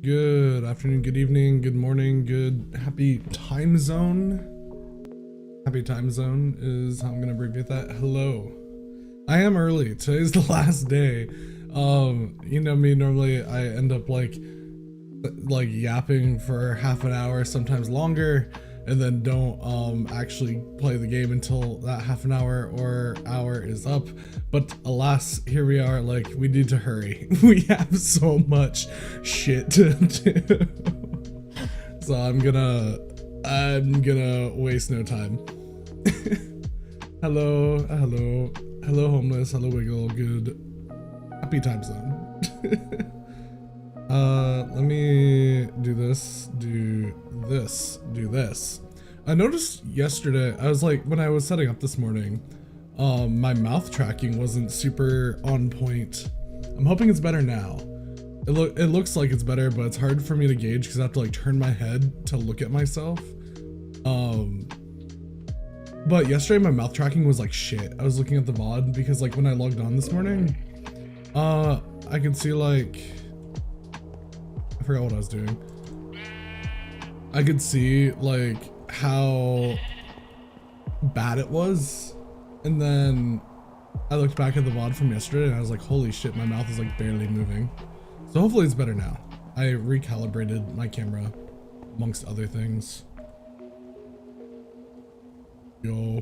Good afternoon, good evening, good morning, good happy time zone. Happy time zone is how I'm gonna abbreviate that. Hello. I am early. Today's the last day. You know me, normally I end up like yapping for half an hour, sometimes longer, and then don't actually play the game until that half an hour or hour is up. But alas, here we are, like, we need to hurry. We have so much shit to do. So I'm gonna waste no time. Hello homeless, hello Wiggle, good happy time zone. Let me do this, do this. I noticed yesterday, I was like, when I was setting up this morning, my mouth tracking wasn't super on point. I'm hoping it's better now. It looks like it's better, but it's hard for me to gauge because I have to like turn my head to look at myself. But yesterday my mouth tracking was like shit. I was looking at the VOD because like when I logged on this morning, I could see like, I forgot what I was doing. I could see like how bad it was. And then I looked back at the VOD from yesterday and I was like, holy shit, my mouth is like barely moving. So hopefully it's better now. I recalibrated my camera amongst other things. Yo.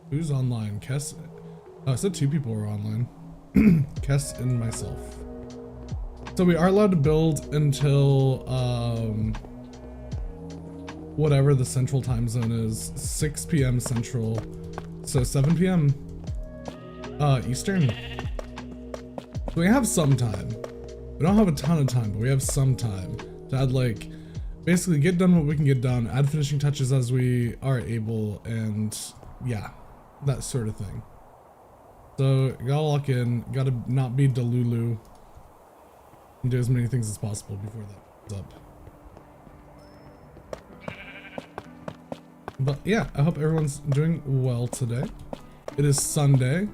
Who's online? Kess? Oh, I said 2 people were online. Kess and myself. So we are allowed to build until whatever the central time zone is, 6 p.m. central, so 7 p.m. Eastern. So we have some time. We don't have a ton of time, but we have some time to add, like, basically get done what we can get done, add finishing touches as we are able, and yeah, that sort of thing. So gotta lock in, gotta not be Delulu, and do as many things as possible before that goes up. But yeah, I hope everyone's doing well today. It is Sunday.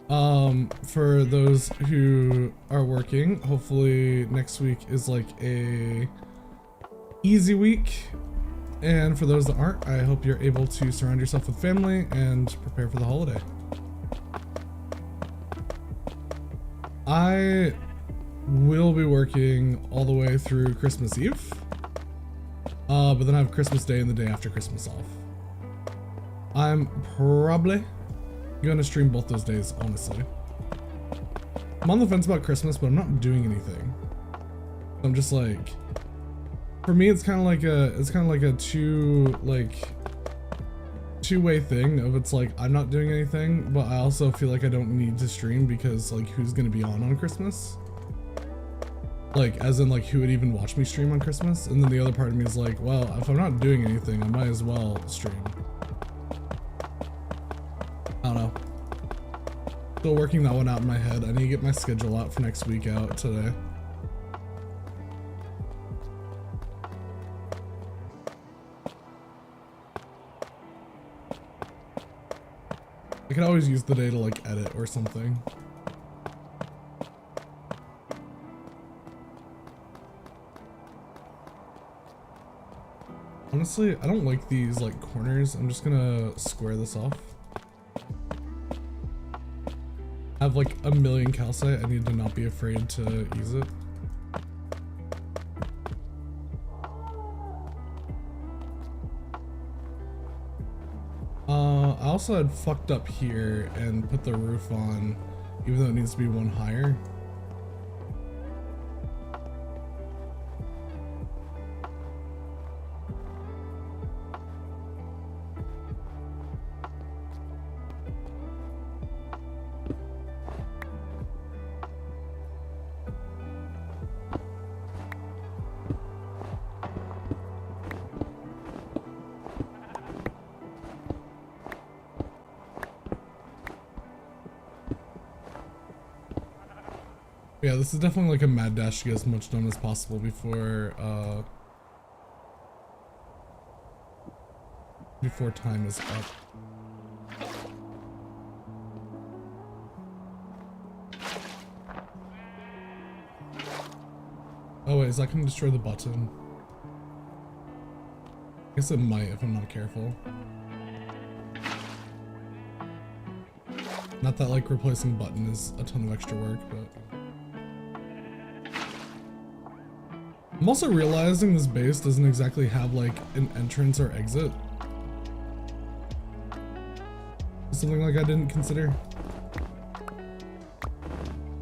For those who are working, hopefully next week is like a easy week. And for those that aren't, I hope you're able to surround yourself with family and prepare for the holiday. I will be working all the way through Christmas Eve. But then I have Christmas Day and the day after Christmas off. I'm probably gonna stream both those days, honestly. I'm on the fence about Christmas, but I'm not doing anything. I'm just like, for me, it's kind of like a two-way thing of it's like, I'm not doing anything, but I also feel like I don't need to stream because like, who's gonna be on Christmas? Like, as in like, who would even watch me stream on Christmas? And then the other part of me is like, well, if I'm not doing anything, I might as well stream. I don't know. Still working that one out in my head. I need to get my schedule out for next week out today. I could always use the day to like edit or something. Honestly, I don't like these like corners. I'm just gonna square this off. I have like a million calcite. I need to not be afraid to use it. I also had fucked up here and put the roof on, even though it needs to be one higher. Yeah, this is definitely like a mad dash to get as much done as possible before time is up. Oh wait, is that gonna destroy the button? I guess it might if I'm not careful. Not that like replacing a button is a ton of extra work, but... I'm also realizing this base doesn't exactly have like an entrance or exit. Something like I didn't consider.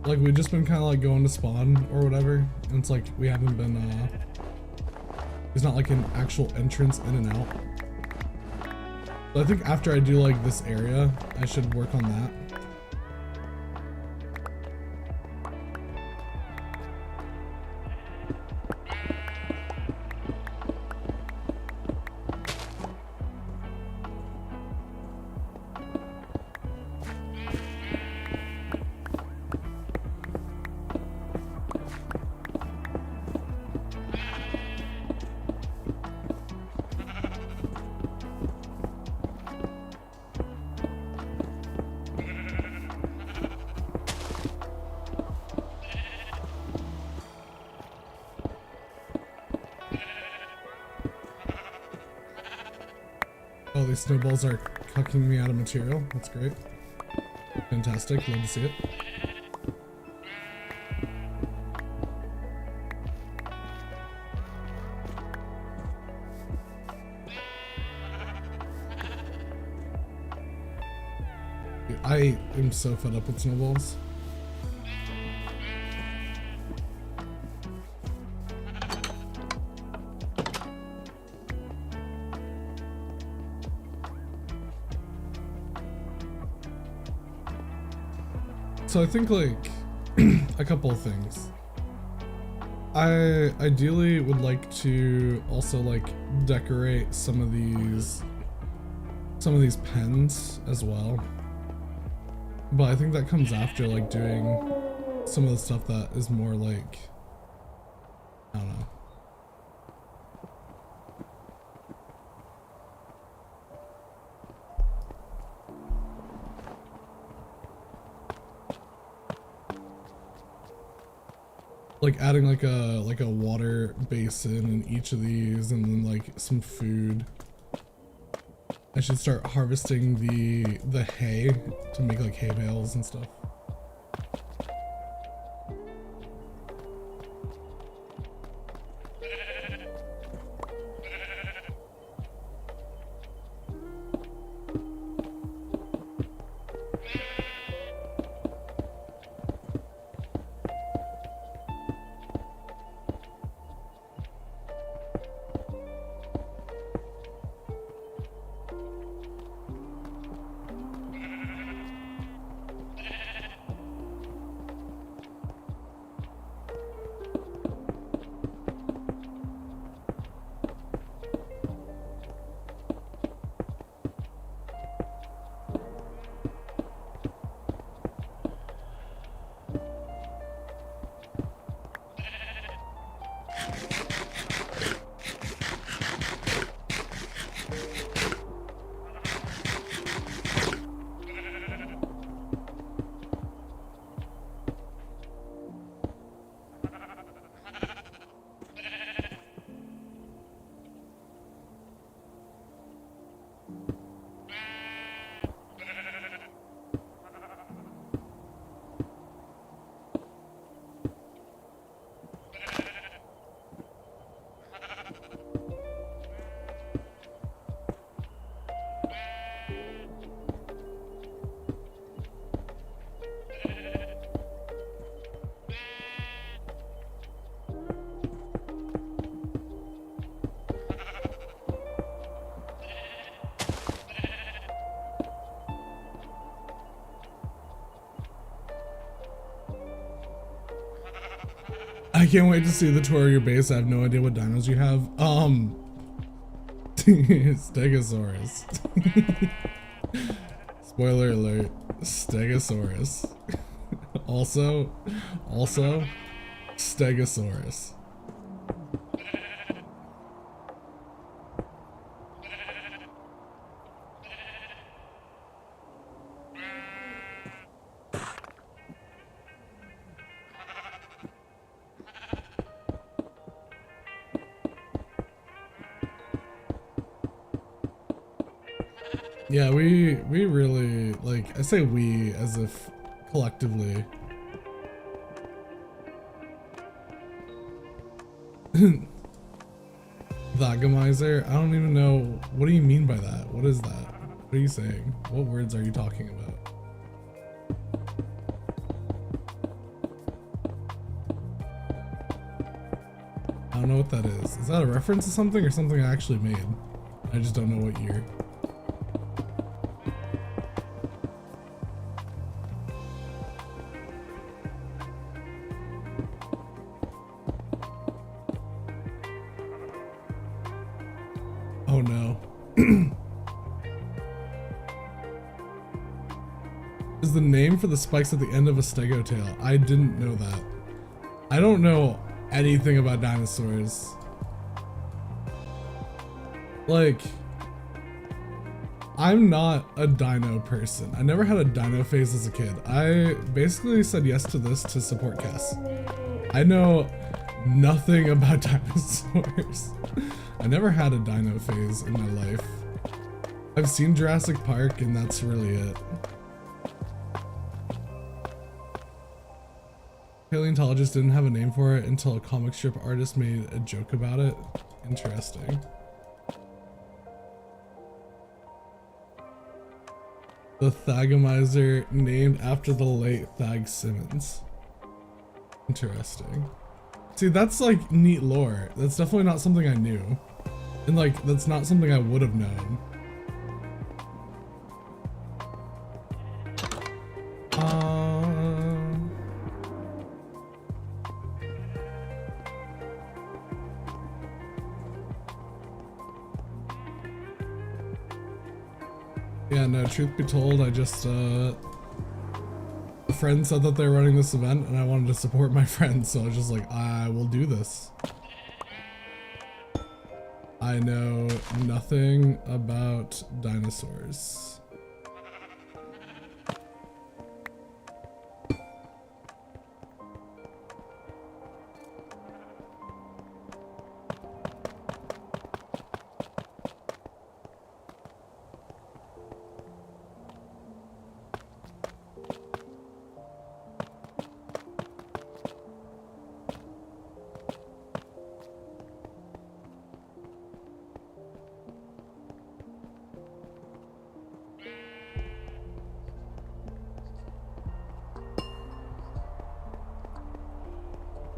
Like we've just been kind of like going to spawn or whatever, and it's like we haven't been there's not like an actual entrance in and out. So I think after I do like this area, I should work on that. Oh, these snowballs are cucking me out of material. That's great. Fantastic. Love to see it. Dude, I am so fed up with snowballs. So I think like a couple of things. I ideally would like to also like decorate some of these pens as well. But I think that comes after like doing some of the stuff that is more like, I don't know. Like adding like a water basin in each of these, and then like some food. I should start harvesting the hay to make like hay bales and stuff. I can't wait to see the tour of your base. I have no idea what dinos you have. Stegosaurus. Spoiler alert, Stegosaurus. also Stegosaurus. Yeah, we really, like, I say we as if collectively. Vagamizer? I don't even know. What do you mean by that? What is that? What are you saying? What words are you talking about? I don't know what that is. Is that a reference to something or something I actually made? I just don't know what year. Oh no. Is the name for the spikes at the end of a stego tail? I didn't know that. I don't know anything about dinosaurs. Like, I'm not a dino person. I never had a dino phase as a kid. I basically said yes to this to support Kess. I know nothing about dinosaurs. I never had a dino phase in my life. I've seen Jurassic Park and that's really it. Paleontologist didn't have a name for it until a comic strip artist made a joke about it. Interesting. The Thagomizer named after the late Thag Simmons. Interesting. See, that's like neat lore. That's definitely not something I knew. And like, that's not something I would have known. Yeah, no, truth be told, I just, a friend said that they were running this event and I wanted to support my friend, so I was just like, I will do this. I know nothing about dinosaurs.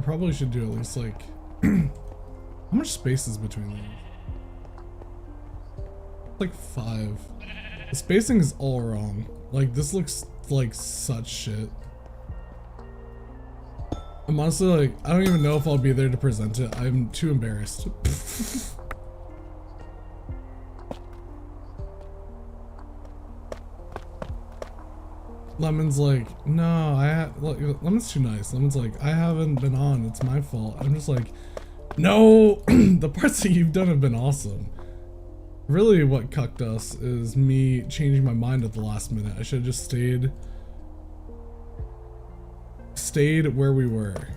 Probably should do at least like how much space is between them? Like 5. The spacing is all wrong. Like this looks like such shit. I'm honestly like, I don't even know if I'll be there to present it. I'm too embarrassed. Lemon's like, no, Lemon's too nice. Lemon's like, I haven't been on, it's my fault. I'm just like, no, the parts that you've done have been awesome. Really what cucked us is me changing my mind at the last minute. I should have just stayed where we were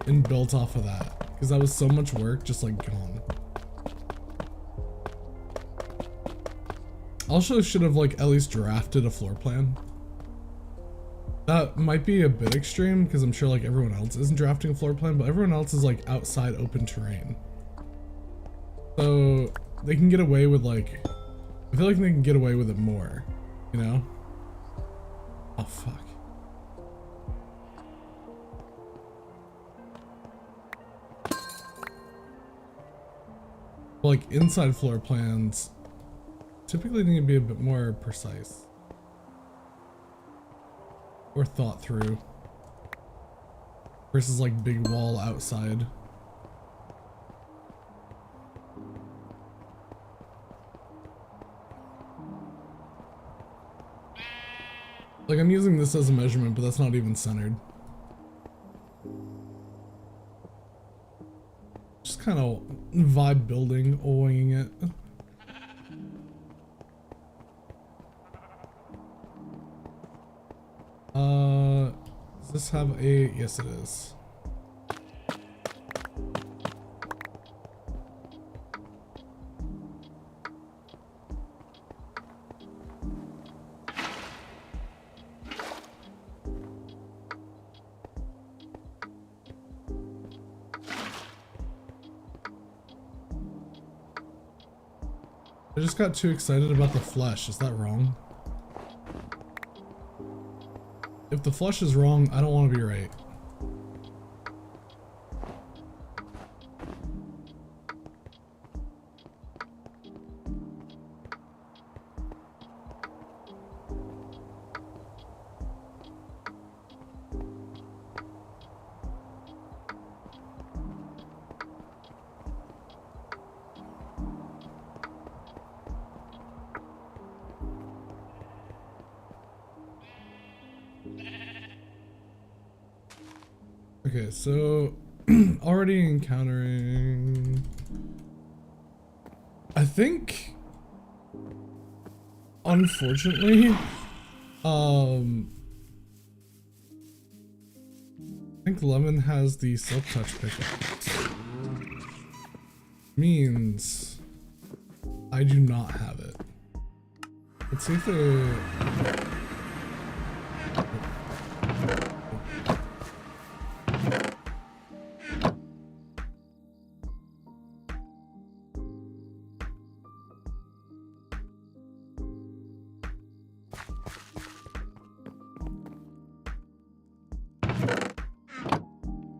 and built off of that. Because that was so much work, just like gone. Also should have like at least drafted a floor plan. That might be a bit extreme because I'm sure like everyone else isn't drafting a floor plan, but everyone else is like outside open terrain. So they can get away with like, I feel like they can get away with it more, you know? Oh fuck. Like inside floor plans typically need to be a bit more precise. Or thought through versus like big wall outside. Like I'm using this as a measurement, but that's not even centered. Just kind of vibe building, winging it. Does this have a, yes it is. I just got too excited about the flesh. Is that wrong? If the flesh is wrong, I don't want to be right. Okay, so already encountering, I think, unfortunately, I think Lemon has the Silk Touch pickaxe. Means I do not have it. Let's see if the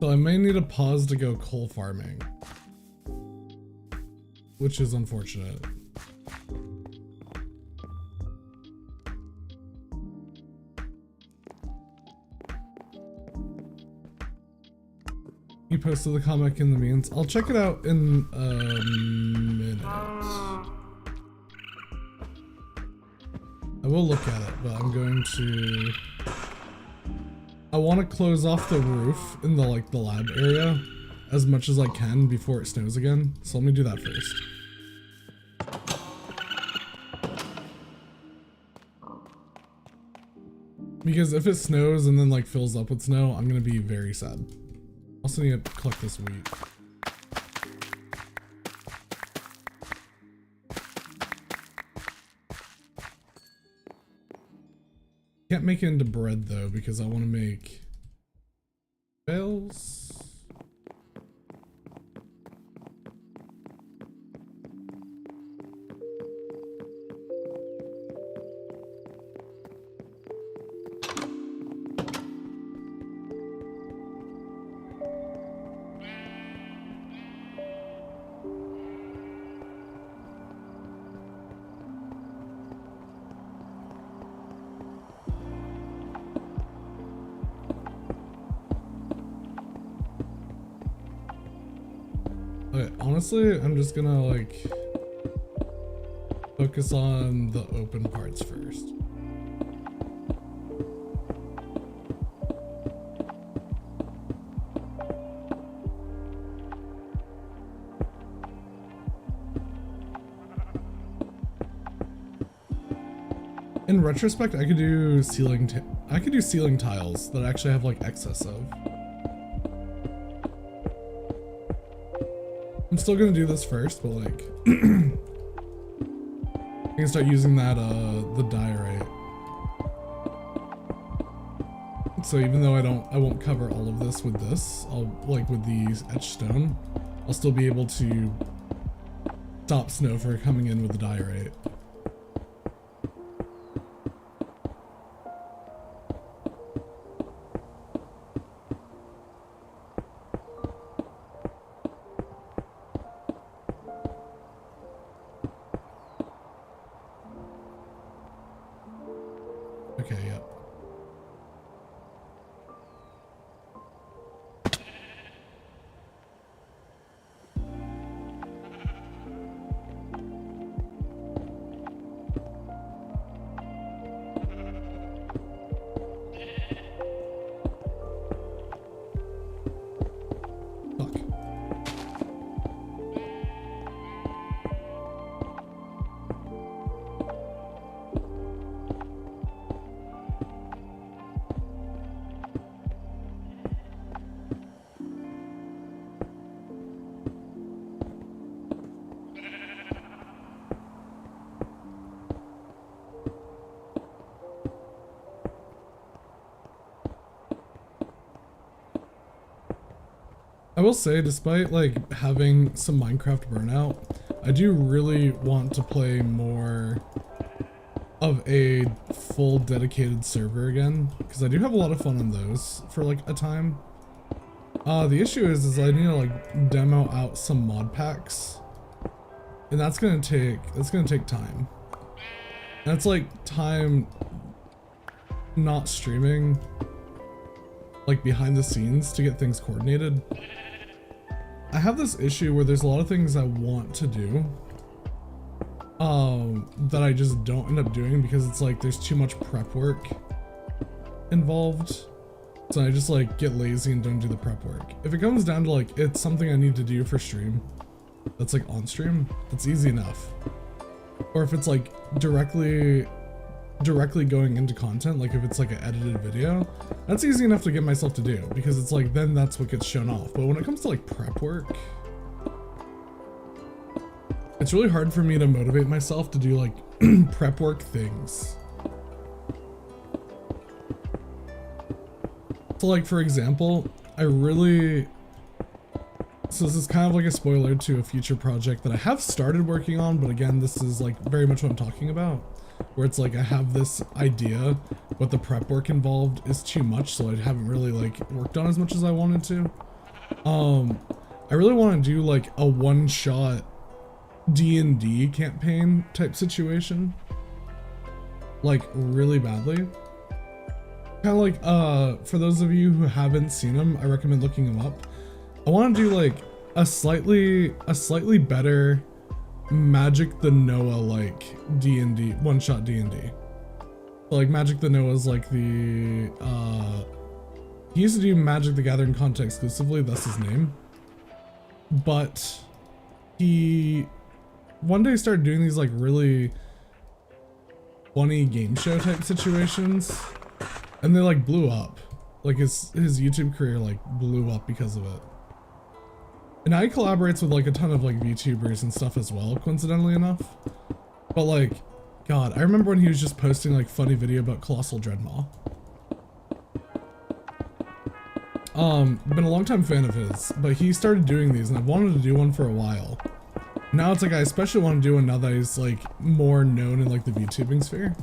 So I may need to pause to go coal farming, which is unfortunate. You posted the comic in the means. I'll check it out in a minute. I will look at it, but I'm going to... I want to close off the roof in the lab area as much as I can before it snows again. So let me do that first. Because if it snows and then like fills up with snow, I'm gonna be very sad. Also need to collect this wheat. Can't make it into bread though because I want to make bales. Okay, honestly, I'm just gonna like focus on the open parts first. In retrospect, I could do ceiling tiles that I actually have like excess of. I'm still gonna do this first, but like I can start using that the diorite. So even though I won't cover all of this with this, I'll like with the etched stone, I'll still be able to stop snow from coming in with the diorite. Okay, yep. Fuck. will say, despite like having some Minecraft burnout, I do really want to play more of a full dedicated server again, because I do have a lot of fun on those for like a time. The issue is I need to like demo out some mod packs, and that's gonna take time. That's like time not streaming, like behind the scenes, to get things coordinated. I have this issue where there's a lot of things I want to do that I just don't end up doing because it's like there's too much prep work involved. So I just like get lazy and don't do the prep work. If it comes down to like it's something I need to do for stream that's like on stream, that's easy enough. Or if it's like directly going into content, like if it's like an edited video, that's easy enough to get myself to do because it's like then that's what gets shown off. But when it comes to like prep work, it's really hard for me to motivate myself to do like prep work things. So like for example, so this is kind of like a spoiler to a future project that I have started working on, but again, this is like very much what I'm talking about, where it's like I have this idea, but the prep work involved is too much, so I haven't really like worked on as much as I wanted to. I really want to do like a one-shot D&D campaign type situation, like really badly. Kind of like for those of you who haven't seen them, I recommend looking them up. I want to do like a slightly better Magic the Noah like D&D, one-shot D&D. So like Magic the Noah is like the he used to do Magic the Gathering content exclusively, that's his name. But he one day started doing these like really funny game show type situations, and they like blew up. Like his YouTube career like blew up because of it. And now he collaborates with like a ton of like VTubers and stuff as well, coincidentally enough. But like, God, I remember when he was just posting like funny video about Colossal Dreadmaw. Been a long time fan of his, but he started doing these and I've wanted to do one for a while. Now it's like I especially want to do one now that he's like more known in like the VTubing sphere.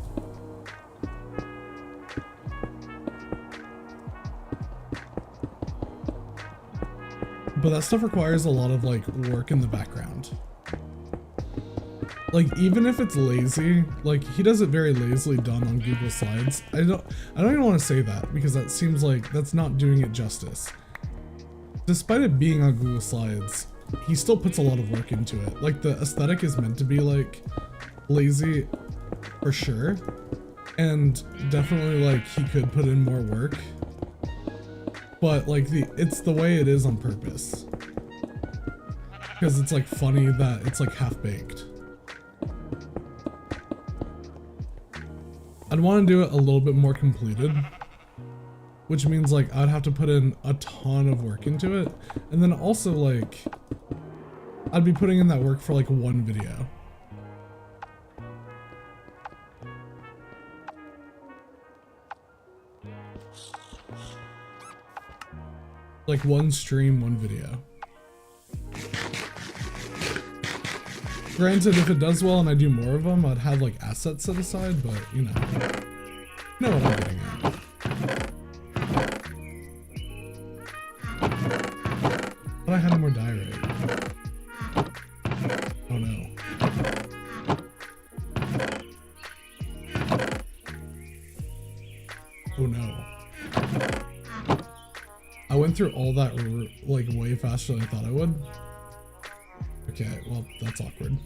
But that stuff requires a lot of like work in the background. Like even if it's lazy, like he does it very lazily done on Google Slides. I don't even want to say that because that seems like that's not doing it justice. Despite it being on Google Slides, he still puts a lot of work into it. Like the aesthetic is meant to be like lazy for sure. And definitely like he could put in more work. But like it's the way it is on purpose. Because it's like funny that it's like half-baked. I'd want to do it a little bit more completed, which means like I'd have to put in a ton of work into it. And then also like I'd be putting in that work for like one video. Like one stream, one video. Granted, if it does well and I do more of them, I'd have like assets set aside, but you know what I'm getting at. But I had more diary. Oh no. Oh no. I went through all that like way faster than I thought I would. Okay, well, that's awkward.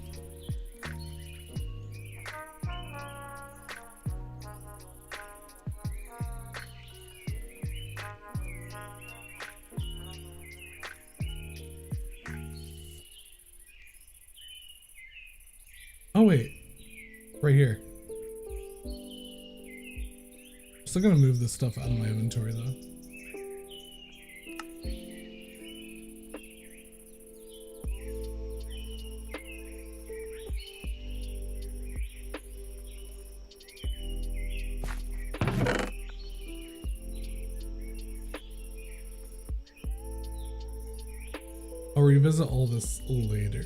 Oh wait, right here. Still gonna move this stuff out of my inventory though. revisit all this later.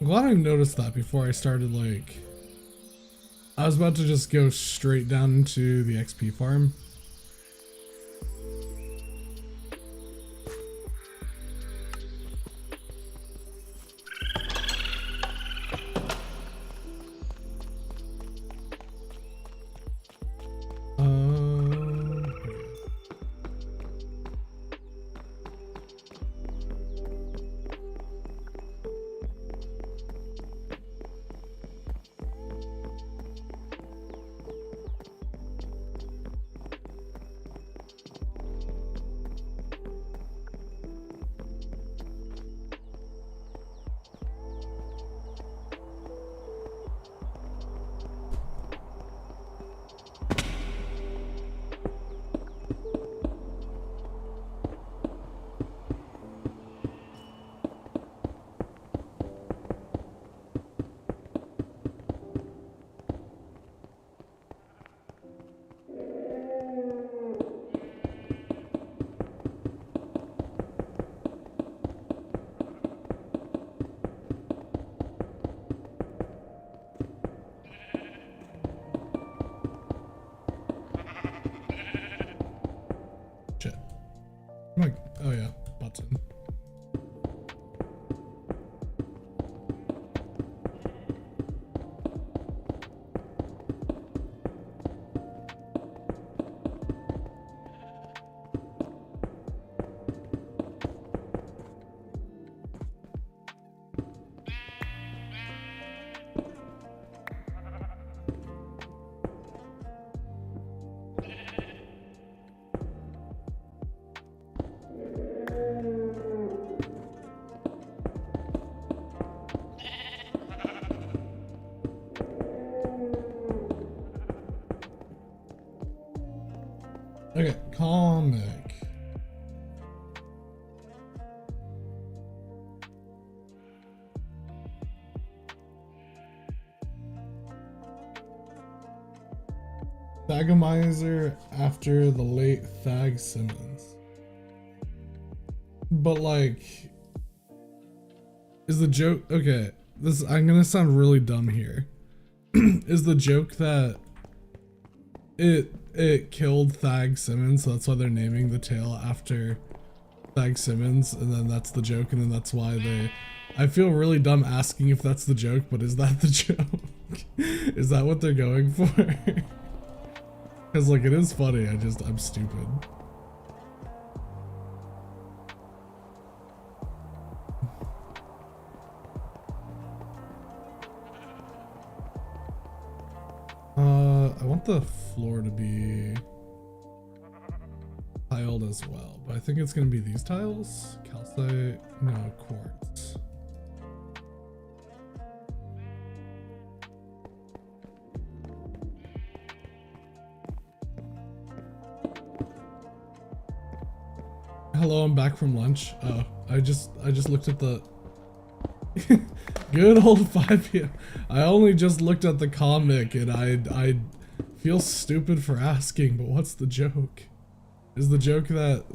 I'm glad I noticed that before I started, like, I was about to just go straight down into the XP farm. Shit. Oh yeah, button. Okay, comic. Thagomizer after the late Thag Simmons. But like, is the joke, okay, this, I'm gonna sound really dumb here. Is the joke that it killed Thag Simmons, so that's why they're naming the tail after Thag Simmons, and then that's the joke, and then that's why they, I feel really dumb asking if that's the joke, but is that the joke? Is that what they're going for? Because like, it is funny, I'm stupid. I want the floor to be tiled as well, but I think it's gonna be these tiles. Calcite, no, quartz. Hello, I'm back from lunch. Oh, I just looked at the good old 5 p.m. I only just looked at the comic and I feel stupid for asking, but what's the joke? Is the joke that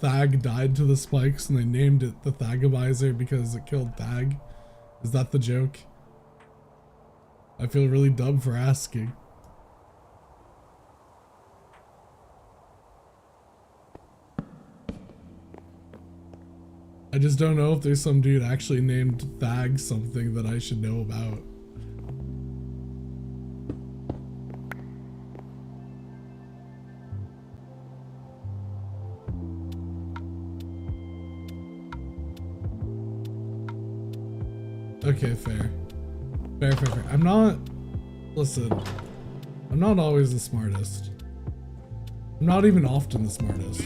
Thag died to the spikes and they named it the Thagomizer because it killed Thag? Is that the joke? I feel really dumb for asking. I just don't know if there's some dude actually named Thag something that I should know about. Okay, fair. Fair. Listen, I'm not always the smartest. I'm not even often the smartest.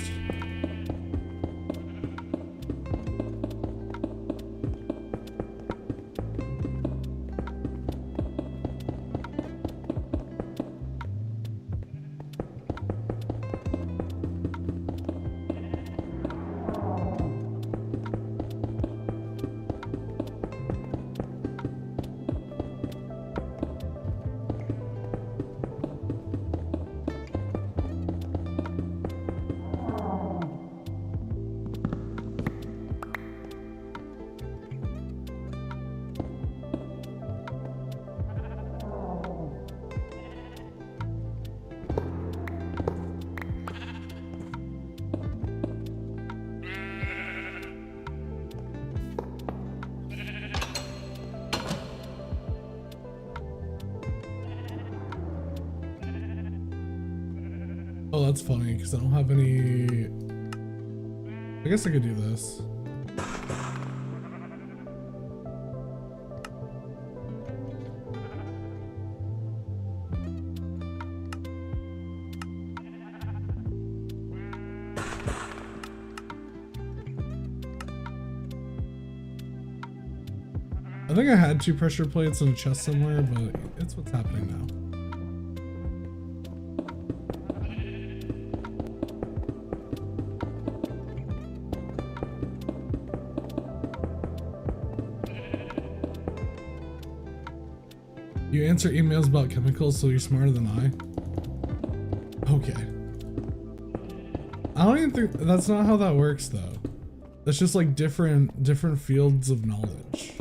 Oh, that's funny, because I don't have any... I guess I could do this. I think I had 2 pressure plates in a chest somewhere, but it's what's happening now. You answer emails about chemicals, so you're smarter than I? Okay. I don't even think that's not how that works though. That's just like different fields of knowledge.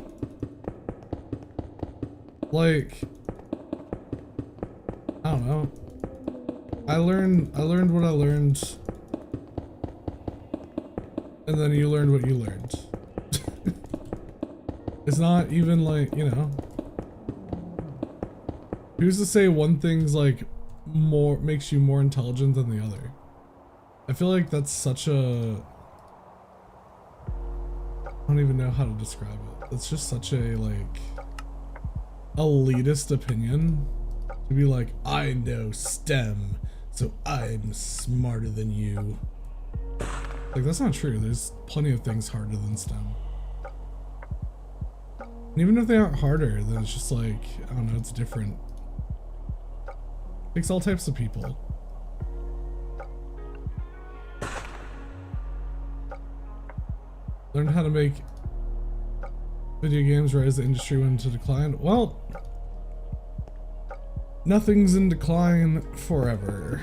Like, I don't know. I learned what I learned, and then you learned what you learned. It's not even like, you know. Who's to say one thing's like makes you more intelligent than the other? I feel like that's such a, I don't even know how to describe it. It's just such a like elitist opinion to be like, I know STEM, so I'm smarter than you. Like, that's not true. There's plenty of things harder than STEM. And even if they aren't harder, then it's just like, I don't know, it's different. Takes all types of people. Learned how to make video games right as the industry went into decline. Well, nothing's in decline forever.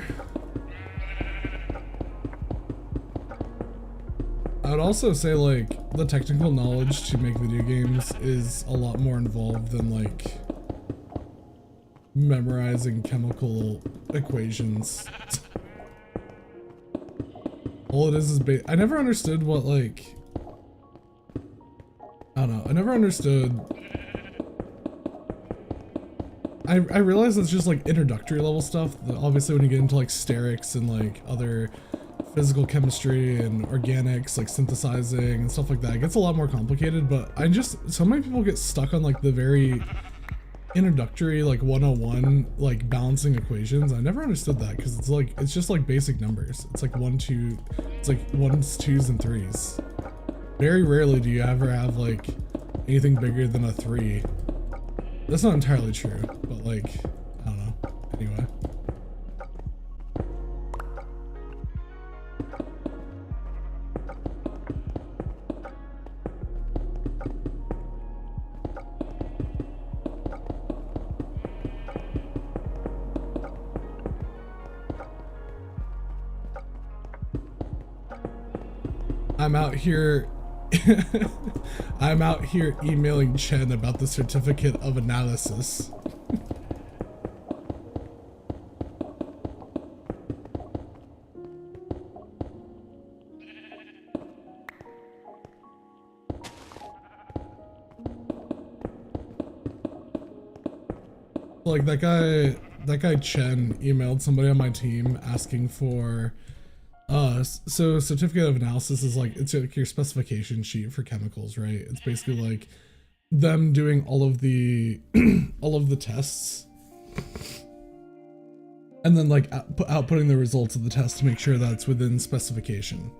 I would also say like the technical knowledge to make video games is a lot more involved than like memorizing chemical equations. All it is I never understood what like, I don't know, I never understood. I realize it's just like introductory level stuff. Obviously when you get into like sterics and like other physical chemistry and organics, like synthesizing and stuff like that, it gets a lot more complicated, but so many people get stuck on like the very introductory like 101 like balancing equations. I never understood that because it's just like basic numbers. It's like 1, 2, it's like 1s, 2s, and 3s. Very rarely do you ever have like anything bigger than a 3. That's not entirely true, but like, I don't know. Anyway. I'm out here emailing Chen about the certificate of analysis. Like that guy Chen emailed somebody on my team asking for so certificate of analysis is like, it's like your specification sheet for chemicals, right? It's basically like them doing all of the all of the tests, and then like outputting the results of the test to make sure that it's within specification.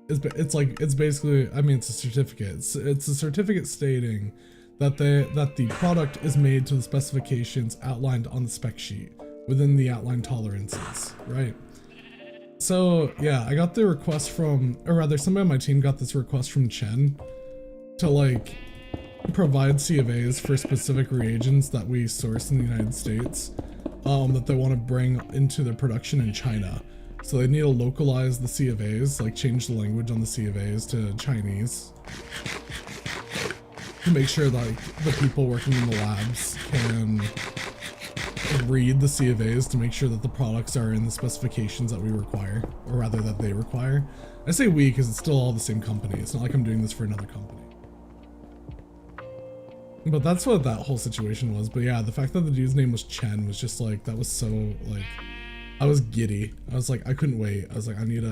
It's basically, I mean, it's a certificate. It's a certificate stating that the product is made to the specifications outlined on the spec sheet within the outlined tolerances, right? So yeah, I got the request from, or rather somebody on my team got this request from Chen to like provide C of A's for specific reagents that we source in the United States, that they want to bring into their production in China. So they need to localize the C of A's, like change the language on the C of A's to Chinese, to make sure like the people working in the labs can read the C of A's to make sure that the products are in the specifications that we require, or rather that they require. I say we because it's still all the same company. It's not like I'm doing this for another company. But that's what that whole situation was. But yeah, the fact that the dude's name was Chen was just like, that was so like, I was giddy. I was like, I couldn't wait. I was like, I need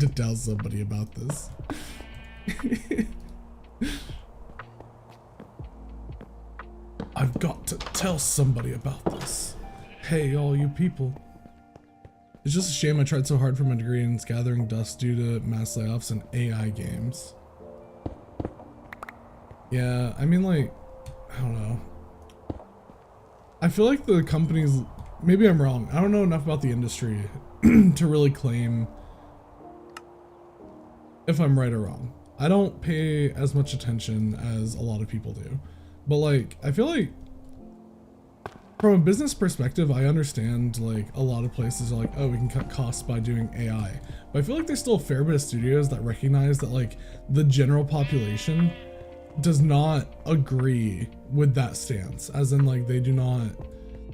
to tell somebody about this. I've got to tell somebody about this. Hey, all you people. It's just a shame I tried so hard for my degree and it's gathering dust due to mass layoffs and AI games. Yeah, I mean, like, I don't know. I feel like the companies, maybe I'm wrong. I don't know enough about the industry to really claim if I'm right or wrong. I don't pay as much attention as a lot of people do. But like, I feel like from a business perspective, I understand like a lot of places are like, oh, we can cut costs by doing AI. But I feel like there's still a fair bit of studios that recognize that like the general population does not agree with that stance. As in like, they do not,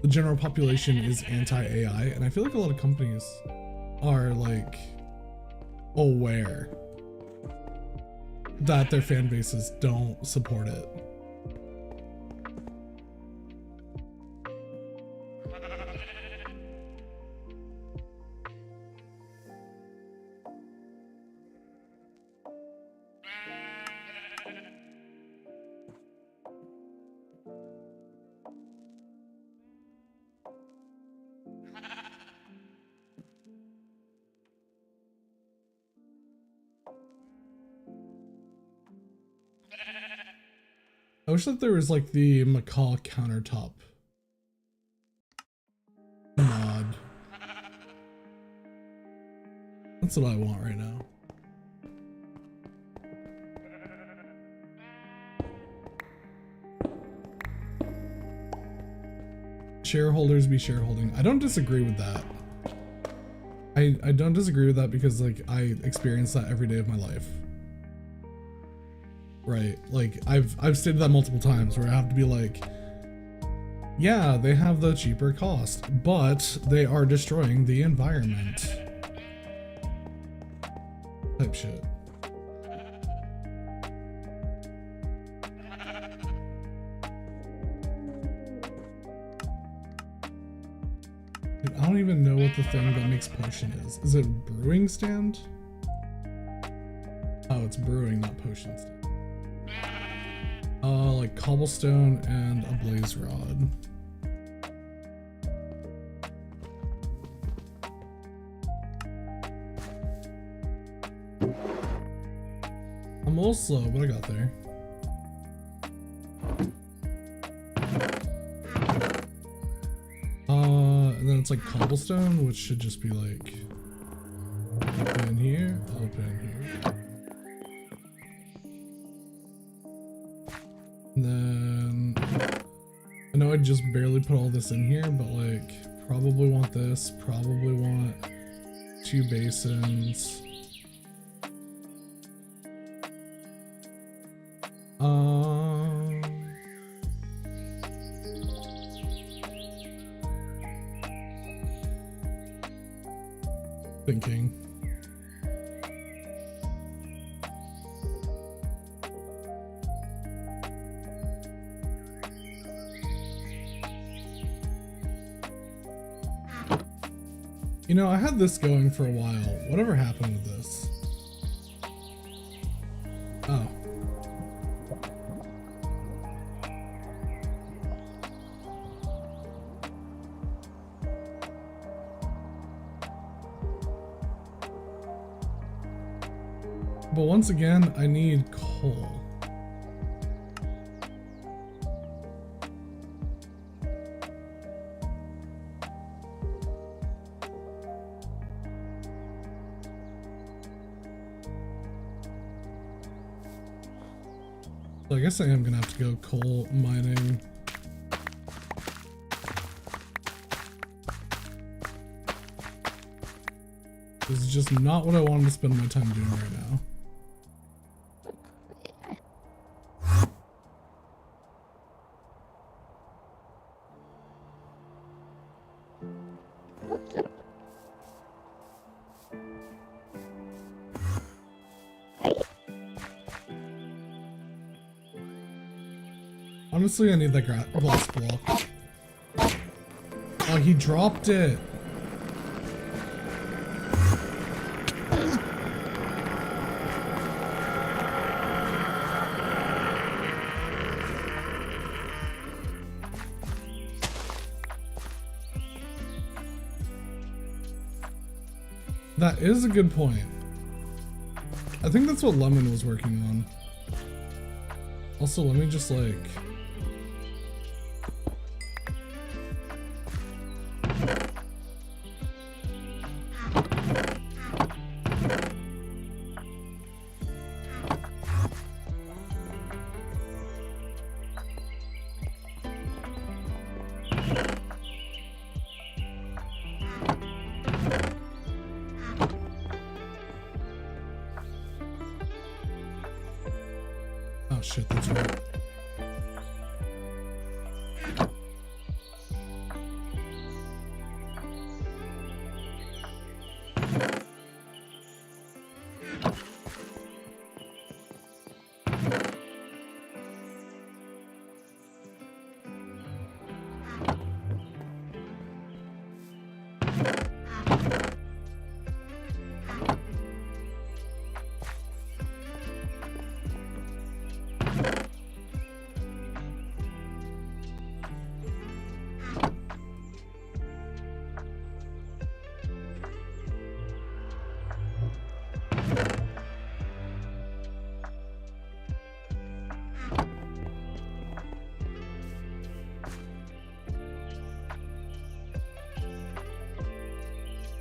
the general population is anti-AI. And I feel like a lot of companies are like aware that their fan bases don't support it. I wish that there was like the macaw countertop mod. That's what I want right now. Shareholders be shareholding. I don't disagree with that. I don't disagree with that because like I experience that every day of my life. Right, like I've stated that multiple times where I have to be like, yeah, they have the cheaper cost, but they are destroying the environment. Type shit. Dude, I don't even know what the thing that makes potion is. Is it brewing stand? Oh, it's brewing, not potion stand. Like cobblestone and a blaze rod. I'm a little slow, but I got there. And then it's like cobblestone, which should just be like open here, open here. And then I know I just barely put all this in here, but like probably want this, probably want 2 basins. Thinking. You know, I had this going for a while. Whatever happened with this? Oh. But once again, I need coal. So I guess I am gonna have to go coal mining. This is just not what I wanted to spend my time doing right now. Honestly, I need that glass block. Oh, he dropped it. That is a good point. I think that's what Lemon was working on. Also, let me just like... Oh shit, that's right.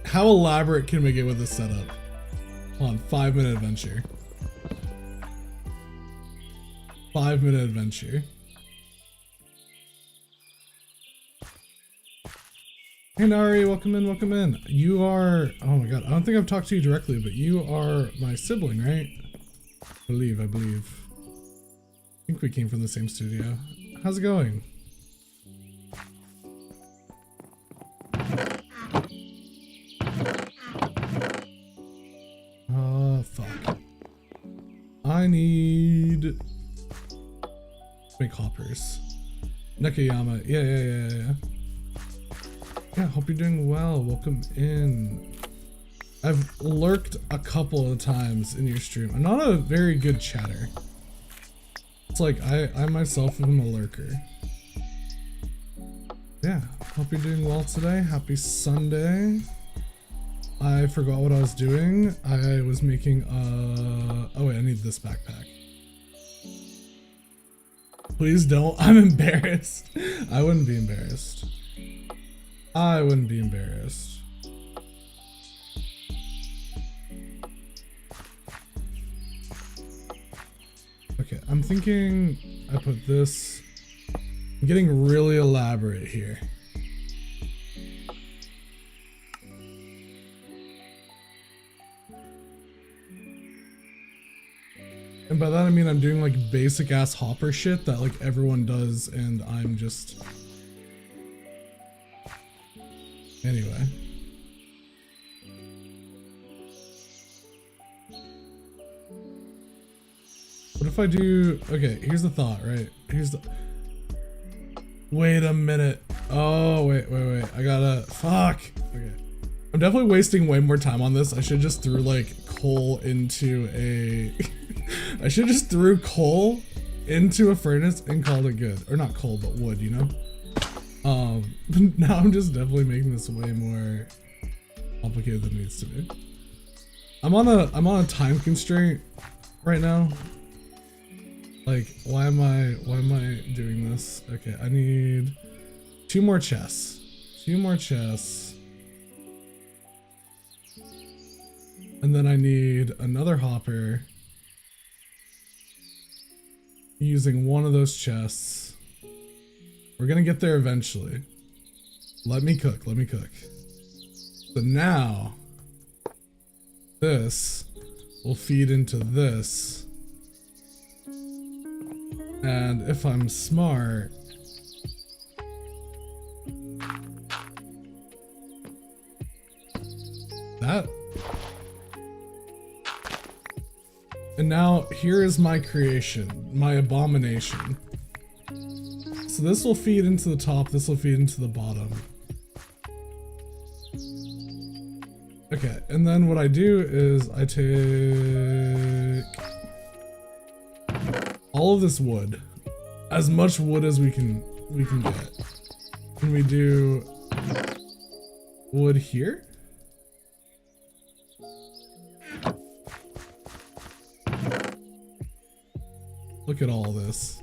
How elaborate can we get with this setup? Hold on, 5-minute adventure. 5-minute adventure. Hey Nari, welcome in, welcome in. You are, oh my god, I don't think I've talked to you directly, but you are my sibling, right? I believe. I think we came from the same studio. How's it going? Fuck. I need... make hoppers. Nekayama, yeah. Yeah, hope you're doing well. Welcome in. I've lurked a couple of times in your stream. I'm not a very good chatter. It's like I myself am a lurker. Yeah, hope you're doing well today. Happy Sunday. I forgot what I was doing. I was making oh wait, I need this backpack. Please don't. I'm embarrassed. I wouldn't be embarrassed. I wouldn't be embarrassed. Okay, I'm thinking I put this. I'm getting really elaborate here. And by that I mean I'm doing like basic ass hopper shit that like everyone does, and I'm just... Anyway. What if I do... Okay, here's the thought, right? Here's the... Wait a minute. Oh, wait. I gotta... Fuck. Okay. I'm definitely wasting way more time on this. I should just threw like coal into a... I should just threw coal into a furnace and called it good. Or not coal, but wood, you know? But now I'm just definitely making this way more complicated than it needs to be. I'm on a time constraint right now. Like, why am I doing this? Okay, I need 2 more chests. 2 more chests. And then I need another hopper. Using one of those chests. We're gonna get there eventually. Let me cook, let me cook. So now, this will feed into this. And if I'm smart, that. And now here is my creation, my abomination. So this will feed into the top, this will feed into the bottom. Okay, and then what I do is I take all of this wood, as much wood as we can get. And we do wood here. Look at all this.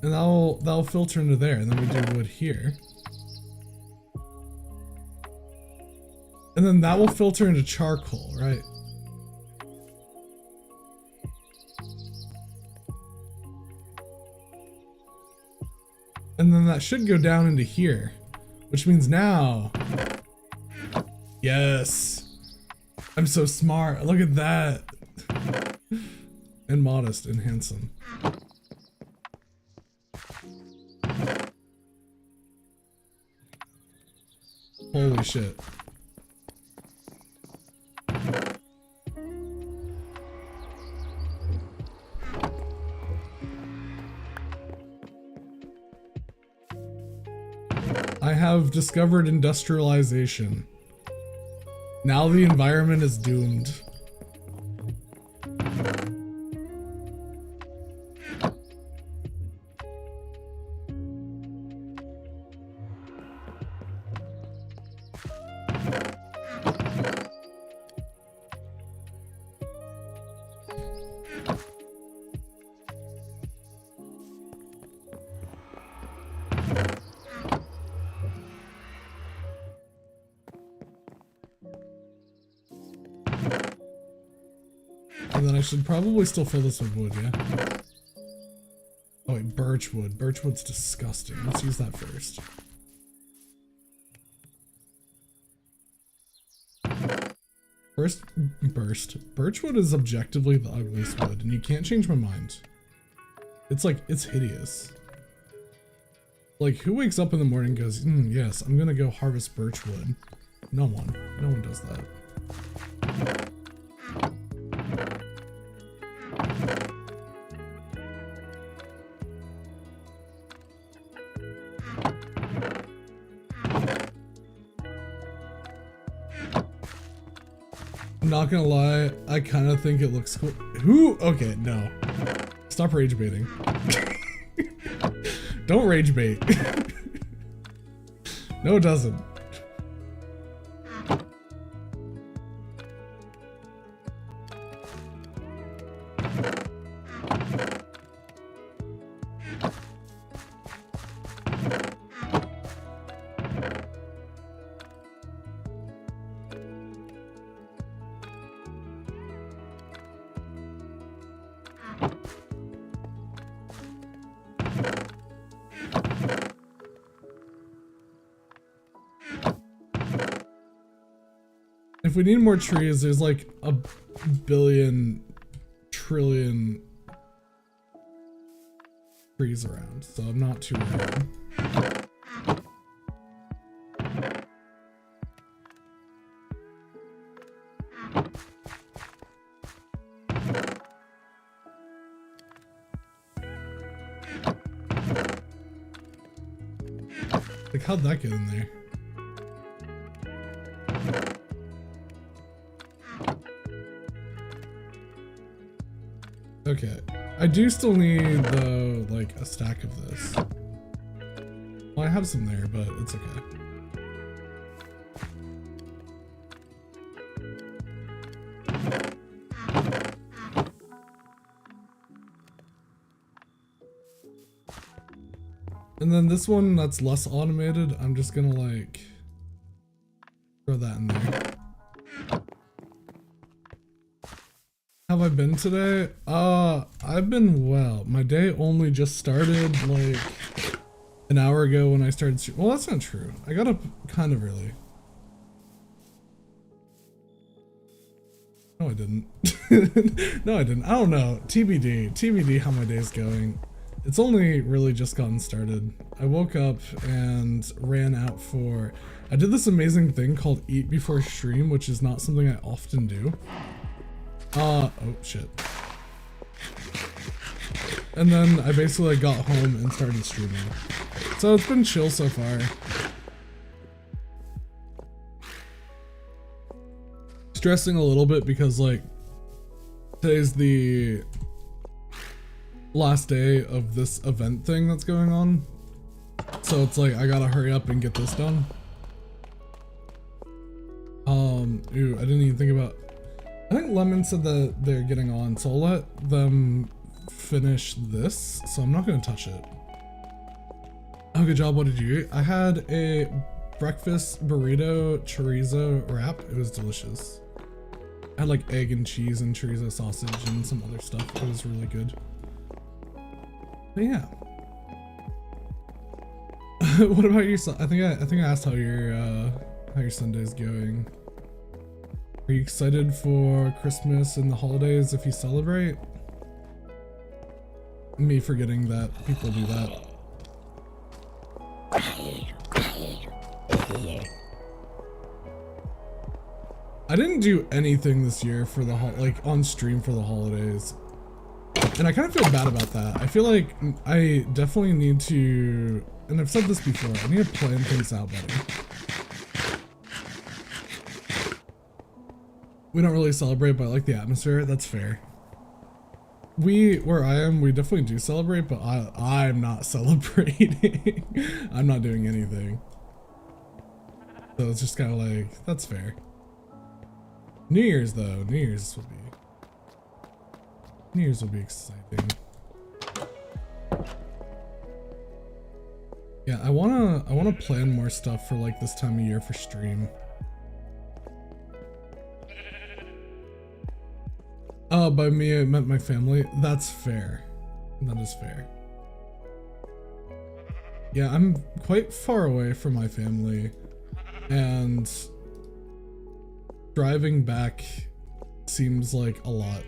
And that'll filter into there, and then we do wood here. And then that will filter into charcoal, right? And then that should go down into here, which means now, yes, I'm so smart. Look at that. And modest and handsome. Holy shit. I have discovered industrialization. Now the environment is doomed. And then I should probably still fill this with wood, yeah? Oh wait, birch wood. Birch wood's disgusting. Let's use that first. Birch wood is objectively the ugliest wood, and you can't change my mind. It's like, it's hideous. Like, who wakes up in the morning and goes, yes, I'm gonna go harvest birch wood? No one. No one does that. I'm not gonna lie, I kind of think it looks cool. Who? Okay, no. Stop rage baiting. Don't rage bait. No, it doesn't. If we need more trees, there's like a billion trillion trees around, so I'm not too worried. Like, how'd that get in there? Okay, I do still need, though, like, a stack of this. Well, I have some there, but it's okay. And then this one that's less automated, I'm just gonna like throw that in there. Have I been today? I've been well. My day only just started like an hour ago when I started. Well, that's not true. I got up kind of early. No, I didn't. No, I didn't. I don't know. TBD how my day's going. It's only really just gotten started. I woke up and ran out for, I did this amazing thing called eat before stream, which is not something I often do. Oh shit. And then I basically got home and started streaming. So it's been chill so far. Stressing a little bit because like today's the last day of this event thing that's going on. So it's like I gotta hurry up and get this done. Ooh, I didn't even think about, I think Lemon said that they're getting on, so I'll let them finish this, so I'm not gonna touch it. Oh, good job. What did you eat? I had a breakfast burrito chorizo wrap. It was delicious. I had like egg and cheese and chorizo sausage and some other stuff. It was really good. But yeah. What about your son? I think I asked how your Sunday's going. Are you excited for Christmas and the holidays if you celebrate? Me forgetting that people do that. I didn't do anything this year for the like on stream for the holidays. And I kind of feel bad about that. I feel like I definitely need to, and I've said this before, I need to plan things out better. We don't really celebrate, but I like the atmosphere. That's fair. Where I am, we definitely do celebrate, but I'm not celebrating. I'm not doing anything. So it's just kind of like, that's fair. New Year's though, New Year's will be exciting. Yeah, I wanna plan more stuff for like this time of year for stream. By me, I meant my family. That's fair. That is fair. Yeah, I'm quite far away from my family, and driving back seems like a lot.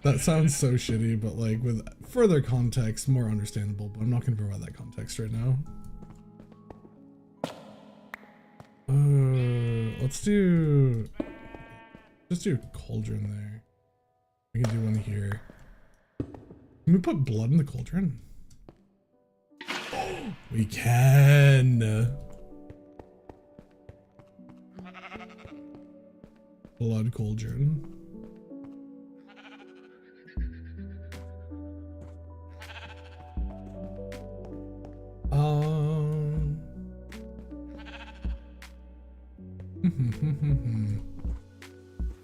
That sounds so shitty, but like with further context, more understandable, but I'm not gonna provide that context right now. Let's do cauldron there. We can do one here. Can we put blood in the cauldron? We can. Blood cauldron.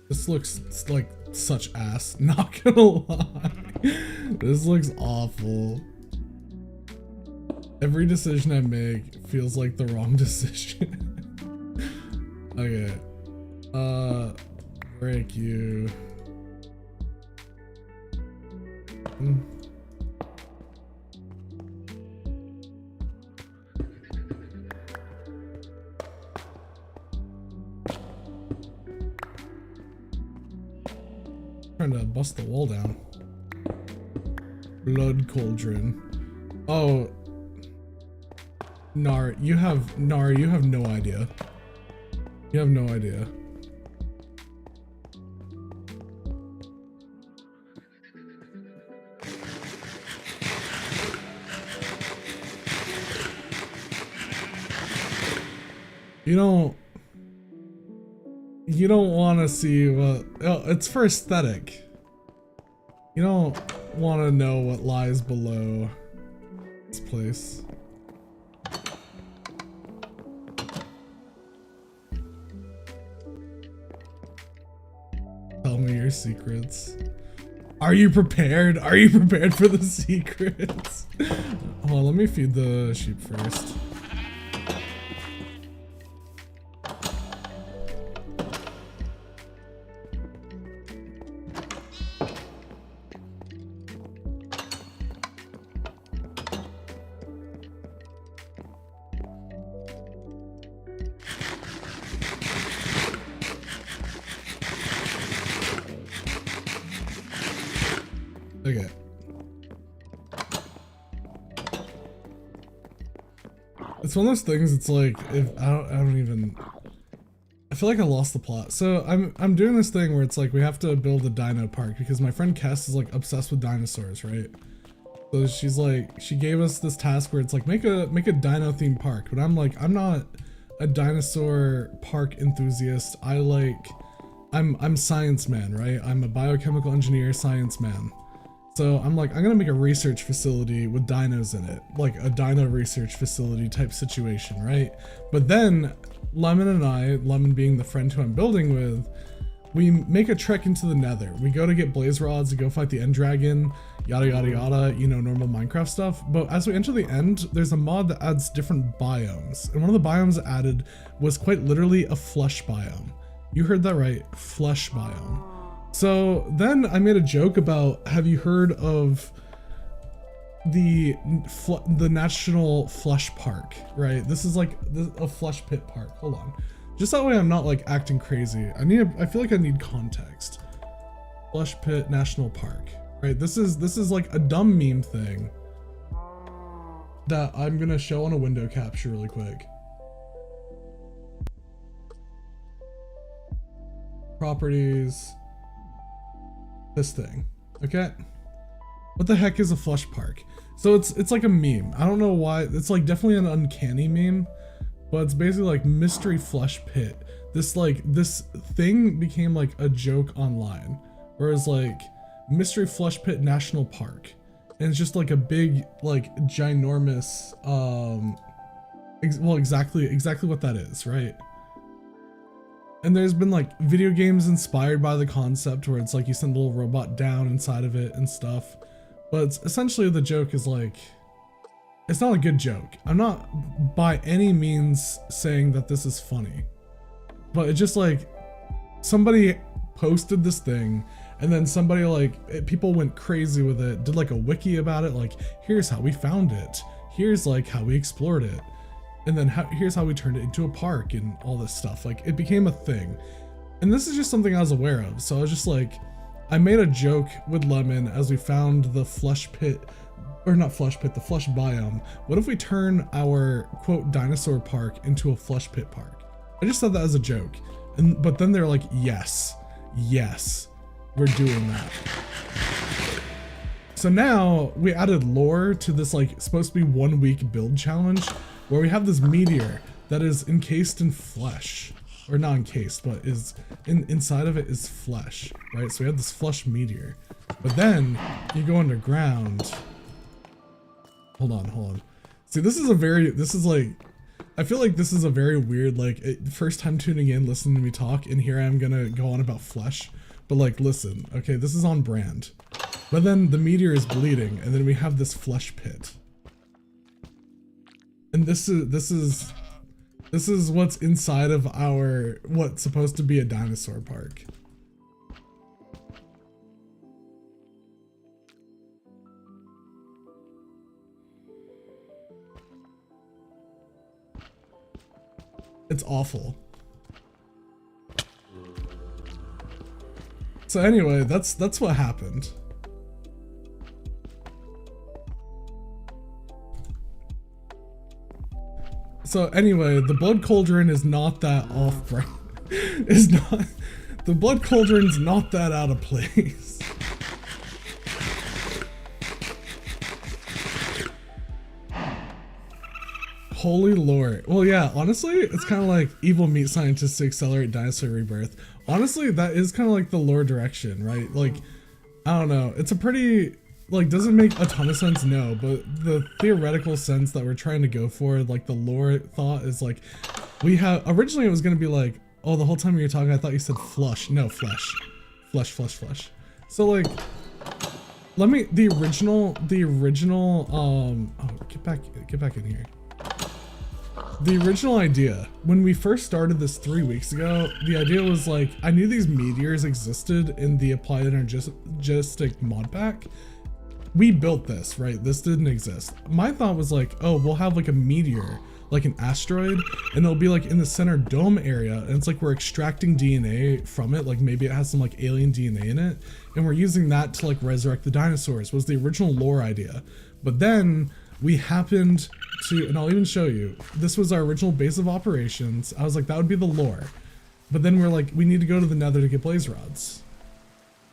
This looks like such ass, not gonna lie. This looks awful. Every decision I make feels like the wrong decision. Okay. Break you. Trying to bust the wall down. Blood cauldron. Oh, Nar, you have no idea. You have no idea. You don't want to see what, oh, it's for aesthetic. You don't want to know what lies below this place. Tell me your secrets. Are you prepared? Are you prepared for the secrets? Hold on, let me feed the sheep first. Okay. It's one of those things. It's like if I don't even. I feel like I lost the plot. So I'm doing this thing where it's like we have to build a dino park because my friend Kest is like obsessed with dinosaurs, right? So she's like, she gave us this task where it's like make a dino themed park, but I'm like, I'm not a dinosaur park enthusiast. I'm science man, right? I'm a biochemical engineer, science man. So I'm like, I'm gonna make a research facility with dinos in it, like a dino research facility type situation, right? But then Lemon and I, Lemon being the friend who I'm building with, we make a trek into the nether. We go to get blaze rods to go fight the end dragon, yada yada yada, you know, normal Minecraft stuff. But as we enter the end, there's a mod that adds different biomes. And one of the biomes added was quite literally a flesh biome. You heard that right, flesh biome. So then I made a joke about, have you heard of the National Flesh Park, right? This is like a flesh pit park. Hold on. Just that way I'm not like acting crazy. I feel like I need context. Flesh Pit National Park, right? This is like a dumb meme thing that I'm gonna show on a window capture really quick. Properties. This thing, okay? What the heck is a flesh park? So it's like a meme. I don't know why. It's like definitely an uncanny meme, but it's basically like mystery flesh pit. This thing became like a joke online, whereas like mystery flesh pit national park, and it's just like a big like ginormous well exactly what that is, right? And there's been like video games inspired by the concept where it's like you send a little robot down inside of it and stuff. But it's essentially the joke is like, it's not a good joke. I'm not by any means saying that this is funny, but it's just like somebody posted this thing and then somebody like, people went crazy with it, did like a wiki about it. Like, here's how we found it. Here's like how we explored it. And then here's how we turned it into a park and all this stuff. Like it became a thing. And this is just something I was aware of. So I was just like, I made a joke with Lemon as we found the flesh pit, or not flesh pit, the flesh biome. What if we turn our quote dinosaur park into a flesh pit park? I just said that as a joke. But then they're like, yes, we're doing that. So now we added lore to this like supposed to be 1 week build challenge, where we have this meteor that is encased in flesh, or not encased, but is inside of it is flesh, right? So we have this flesh meteor, but then you go underground. Hold on. See, this is like, I feel like this is a very weird, like first time tuning in, listening to me talk, and here I am gonna go on about flesh, but like, listen, okay, this is on brand, but then the meteor is bleeding, and then we have this flesh pit. And this is what's inside of our what's supposed to be a dinosaur park. It's awful. So anyway, that's what happened. So anyway, the blood cauldron is not that off-brand. The blood cauldron's not that out of place. Holy lord. Well, yeah, honestly, it's kind of like evil meat scientists to accelerate dinosaur rebirth. Honestly, that is kind of like the lore direction, right? Like, I don't know. It's a pretty, like, doesn't make a ton of sense, no, but the theoretical sense that we're trying to go for, like the lore thought is like, we have, originally it was going to be like, oh, the whole time you were talking, I thought you said flush. No, flesh. Flesh. So like, let me, the original, oh, get back in here. The original idea, when we first started this 3 weeks ago, the idea was like, I knew these meteors existed in the Applied Energistic mod pack. We built this, right? This didn't exist. My thought was like, oh, we'll have like a meteor, like an asteroid, and it'll be like in the center dome area, and it's like we're extracting DNA from it, like maybe it has some like alien DNA in it, and we're using that to like resurrect the dinosaurs, was the original lore idea. But then we happened to, and I'll even show you, this was our original base of operations. I was like, that would be the lore. But then we're like, we need to go to the nether to get blaze rods.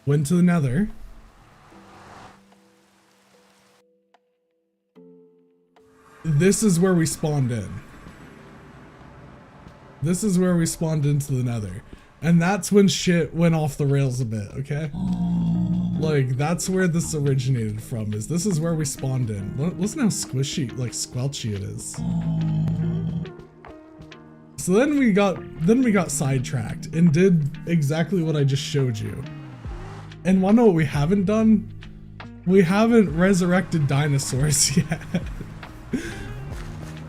Went to the nether. This is where we spawned in. This is where we spawned into the nether. And that's when shit went off the rails a bit, okay? Like, that's where this originated from, is this is where we spawned in. Listen how squishy, like squelchy it is. So then we got sidetracked and did exactly what I just showed you. And wanna know what we haven't done? We haven't resurrected dinosaurs yet.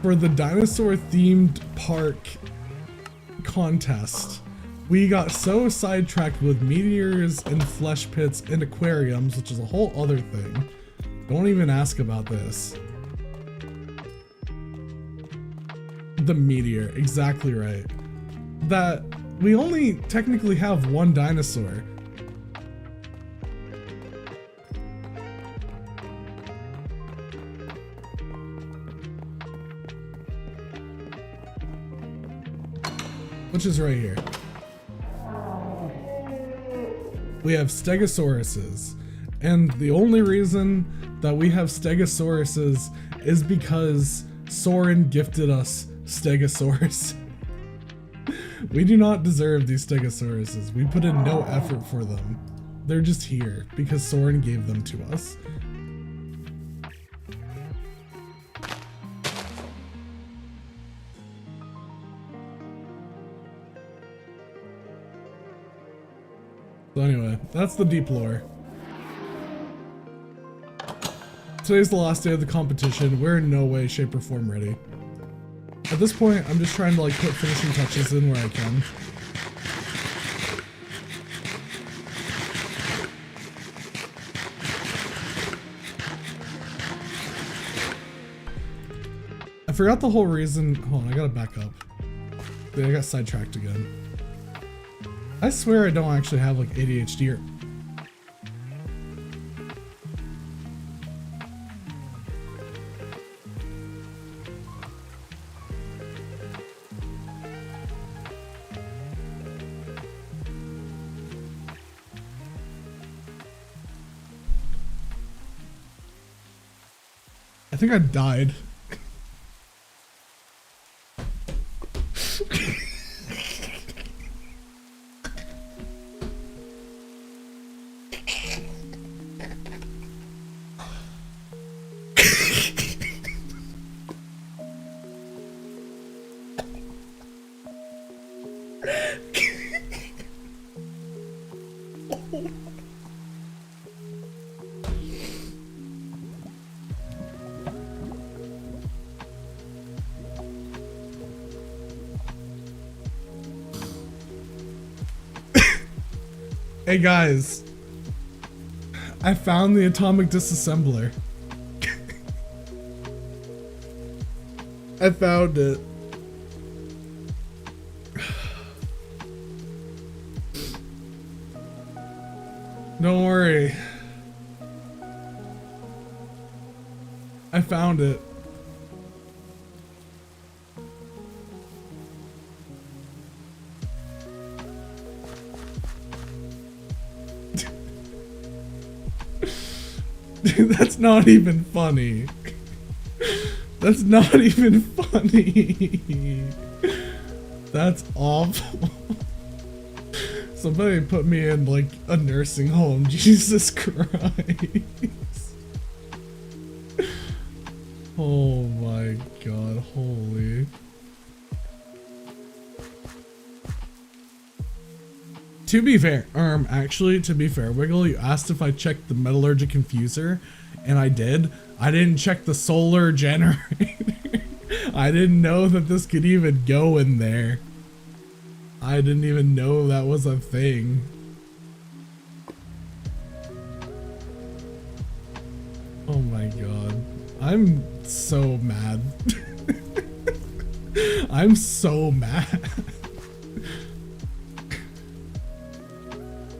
For the dinosaur themed park contest, we got so sidetracked with meteors and flesh pits and aquariums, which is a whole other thing. Don't even ask about this. The meteor, exactly right. That we only technically have one dinosaur. Which is right here. We have stegosauruses, and the only reason that we have stegosauruses is because Soren gifted us stegosaurus. We do not deserve these stegosauruses. We put in no effort for them. They're just here because Soren gave them to us. So anyway, that's the deep lore. Today's the last day of the competition. We're in no way, shape, or form ready. At this point, I'm just trying to like put finishing touches in where I can. I forgot the whole reason. Hold on, I gotta back up. I got sidetracked again. I swear I don't actually have like ADHD or... I think I died. Hey guys, I found the atomic disassembler. I found it. Don't worry. I found it. Dude, that's not even funny. That's not even funny. That's awful. Somebody put me in like a nursing home. Jesus Christ. Oh my god, holy. To be fair, actually, to be fair, Wiggle, you asked if I checked the metallurgic infuser, and I did. I didn't check the solar generator. I didn't know that this could even go in there. I didn't even know that was a thing. Oh my god. I'm so mad. I'm so mad.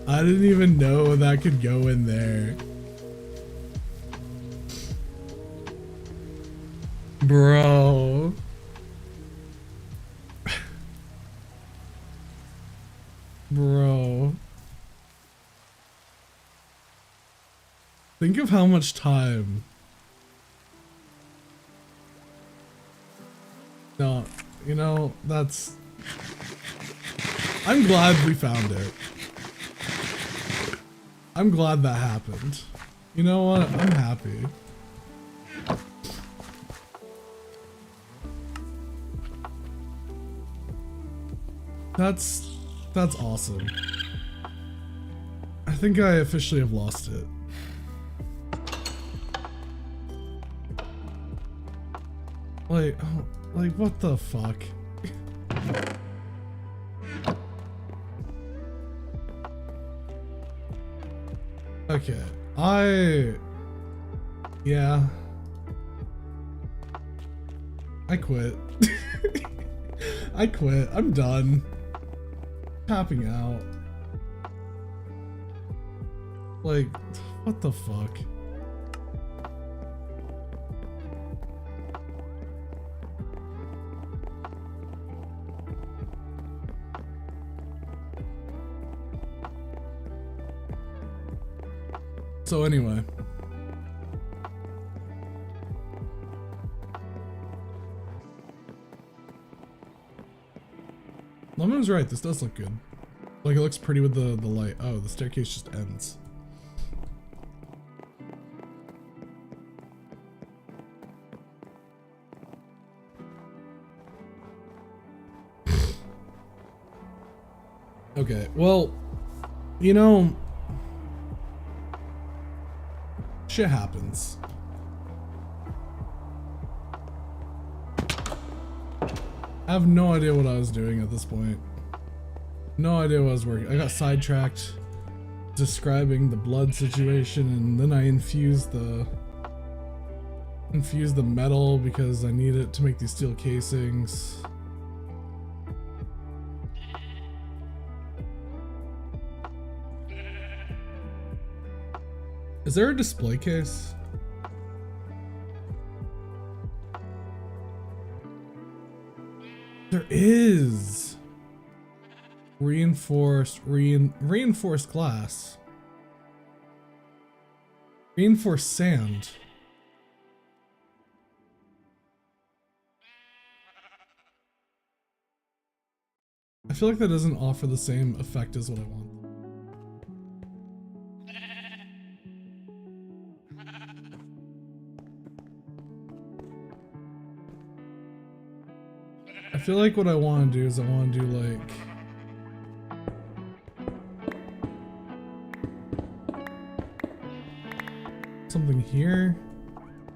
I didn't even know that could go in there. Bro. Bro. Think of how much time. No, you know, that's... I'm glad we found it. I'm glad that happened. You know what? I'm happy. That's awesome. I think I officially have lost it. Like, oh, like what the fuck? Okay, yeah. I quit. I quit. I'm done. Tapping out. Like, what the fuck? So anyway. Lemon's right, this does look good. Like, it looks pretty with the light. Oh, the staircase just ends. Okay, well, you know, shit happens. I have no idea what I was doing at this point. No idea what I was working. I got sidetracked describing the blood situation, and then I infused the metal because I need it to make these steel casings. Is there a display case? There is. Reinforced glass. Reinforced sand. I feel like that doesn't offer the same effect as what I want. I feel like what I want to do is I want to do like something here,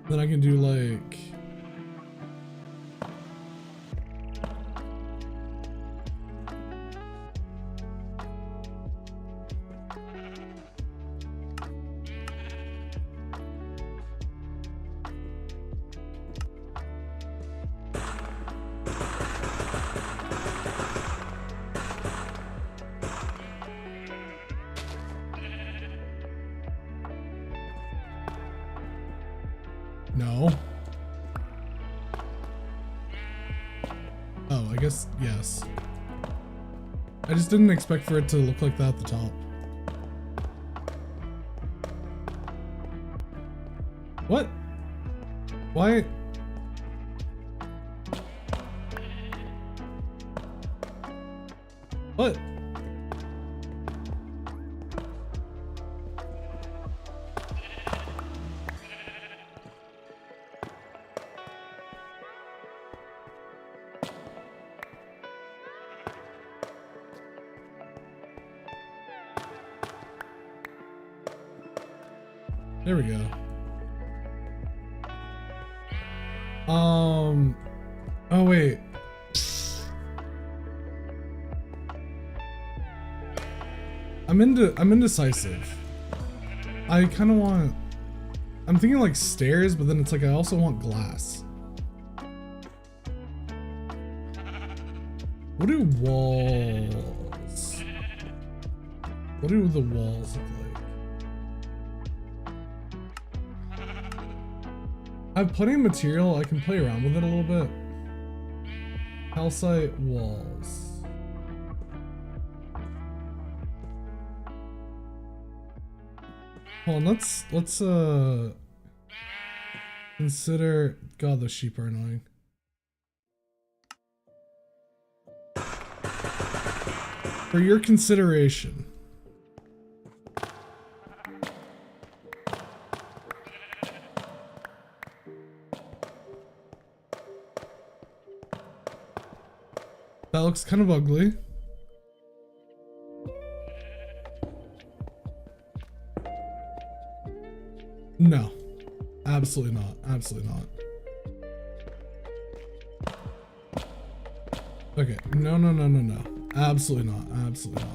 then I can do like no. Oh, I guess yes. I just didn't expect for it to look like that at the top. What? Why? What? There we go. Oh wait. I'm indecisive. I kind of want, I'm thinking like stairs, but then it's like I also want glass. What do walls? What do the walls look like? I have plenty of material. I can play around with it a little bit. Calcite walls. Hold on, let's consider. God, those sheep are annoying. For your consideration. That looks kind of ugly. No, absolutely not. Absolutely not. Okay, no. Absolutely not. Absolutely not.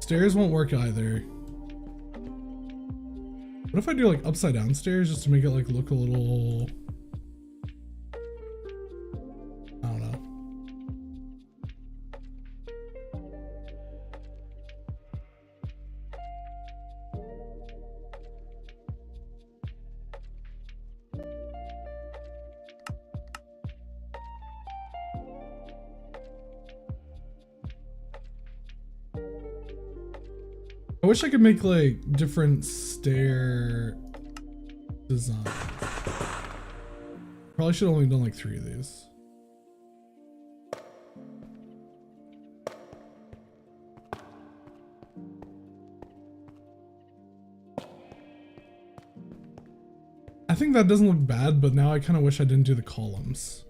Stairs won't work either. What if I do like upside down stairs just to make it like look a little, I don't know. I wish I could make like different stair designs. Probably should have only done like 3 of these. I think that doesn't look bad, but now I kind of wish I didn't do the columns.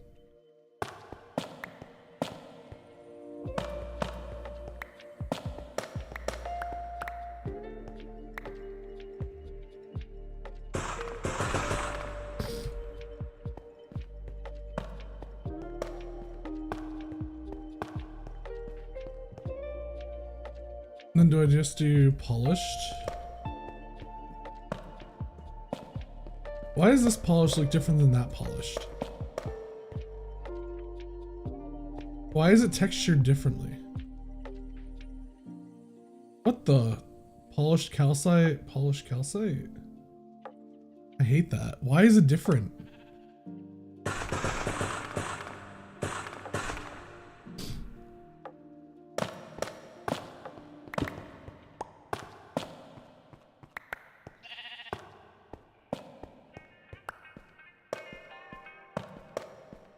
Then do I just do polished? Why does this polished look different than that polished? Why is it textured differently? What the? Polished calcite? Polished calcite? I hate that. Why is it different?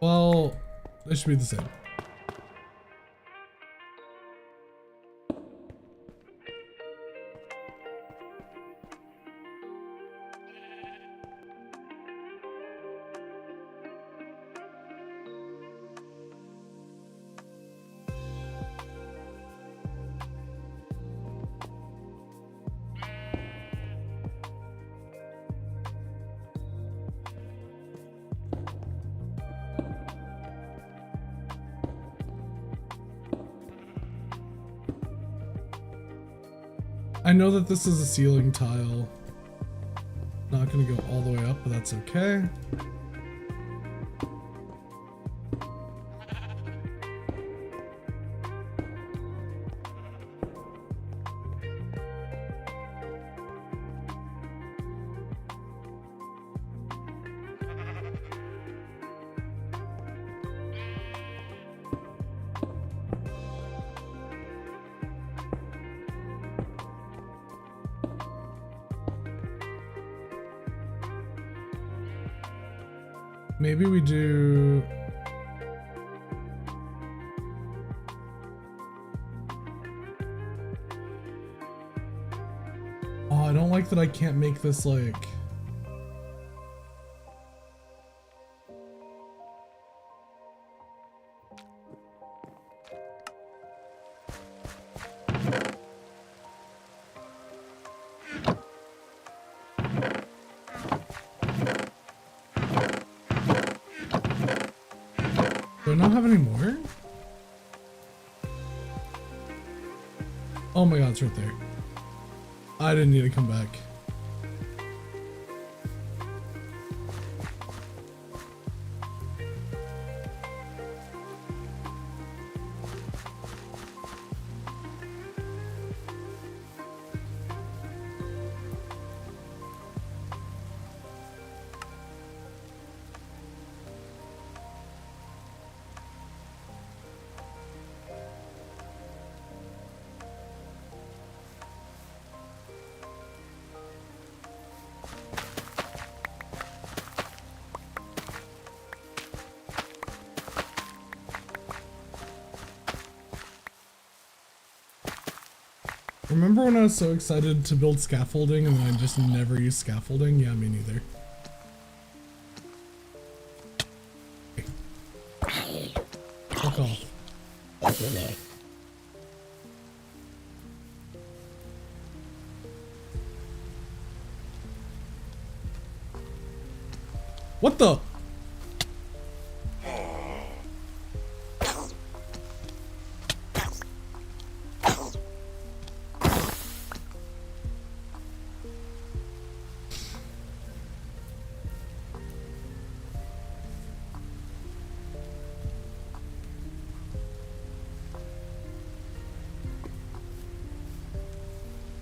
Well, they should be the same. I know that this is a ceiling tile. Not gonna go all the way up, but that's okay. Maybe we do... Oh, I don't like that I can't make this like... Do I not have any more? Oh my god, it's right there. I didn't need to come back. Remember when I was so excited to build scaffolding and then I just never used scaffolding? Yeah, me neither. Fuck off. What the?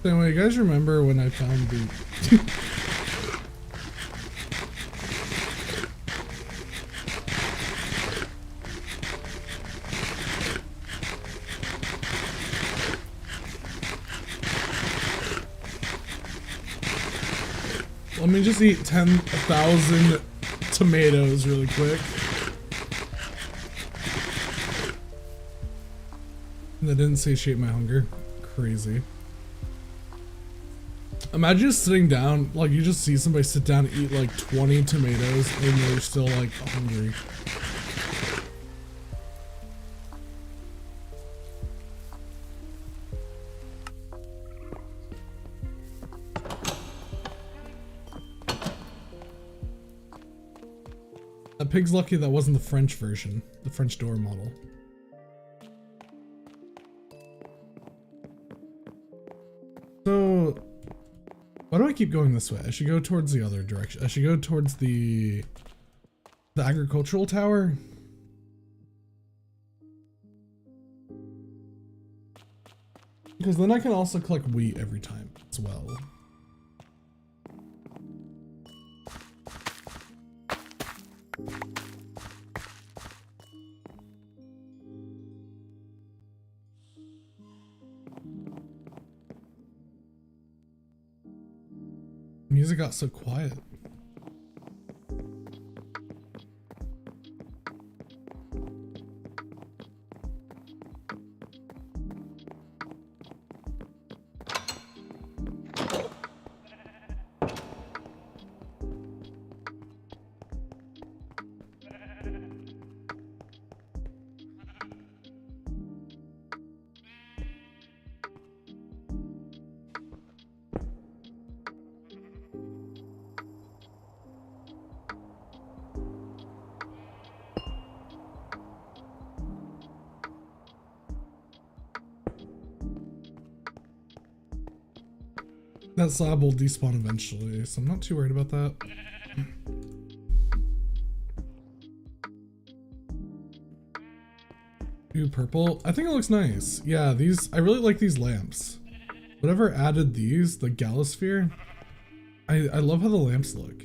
Anyway, you guys remember when I found the... Let me just eat 10,000 tomatoes really quick. That didn't satiate my hunger. Crazy. Imagine just sitting down, like you just see somebody sit down and eat like 20 tomatoes and they're still like hungry. That pig's lucky that wasn't the French version, the French door model. So, why do I keep going this way? I should go towards the other direction. I should go towards the agricultural tower. Because then I can also collect wheat every time as well. Music got so quiet. That slab will despawn eventually, so I'm not too worried about that. Ooh, purple. I think it looks nice. Yeah, these, I really like these lamps. Whatever added these, the Galosphere, I love how the lamps look.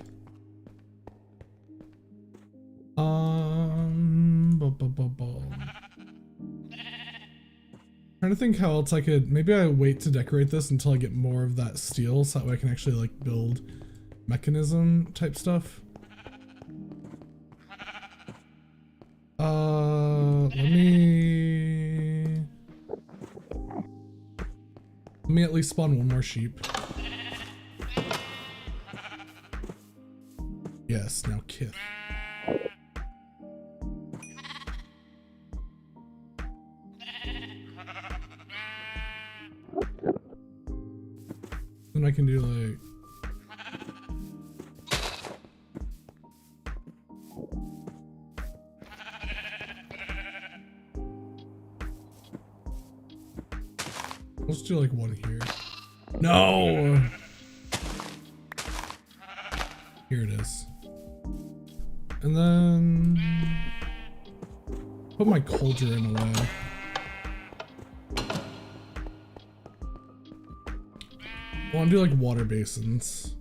Trying to think how else I could, maybe I wait to decorate this until I get more of that steel so that way I can actually like build mechanism type stuff. Let me at least spawn one more sheep. Yes, now Kith. Then I can do like... do like one here. No! Here it is. And then put my cauldron away. I want to do like water basins.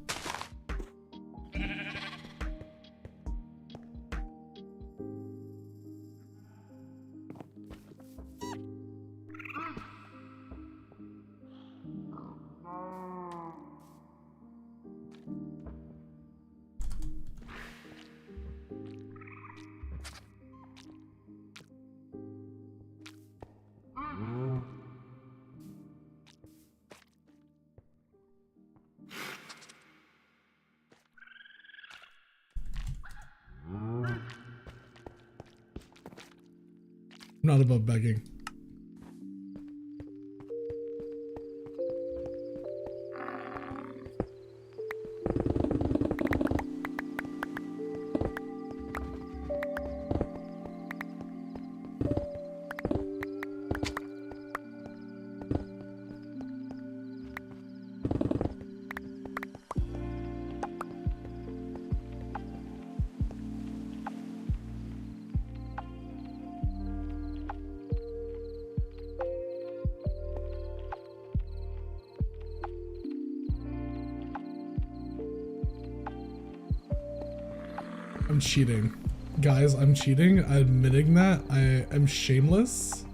I'm not above begging. I'm cheating. Guys, I'm cheating. I'm admitting that. I am shameless.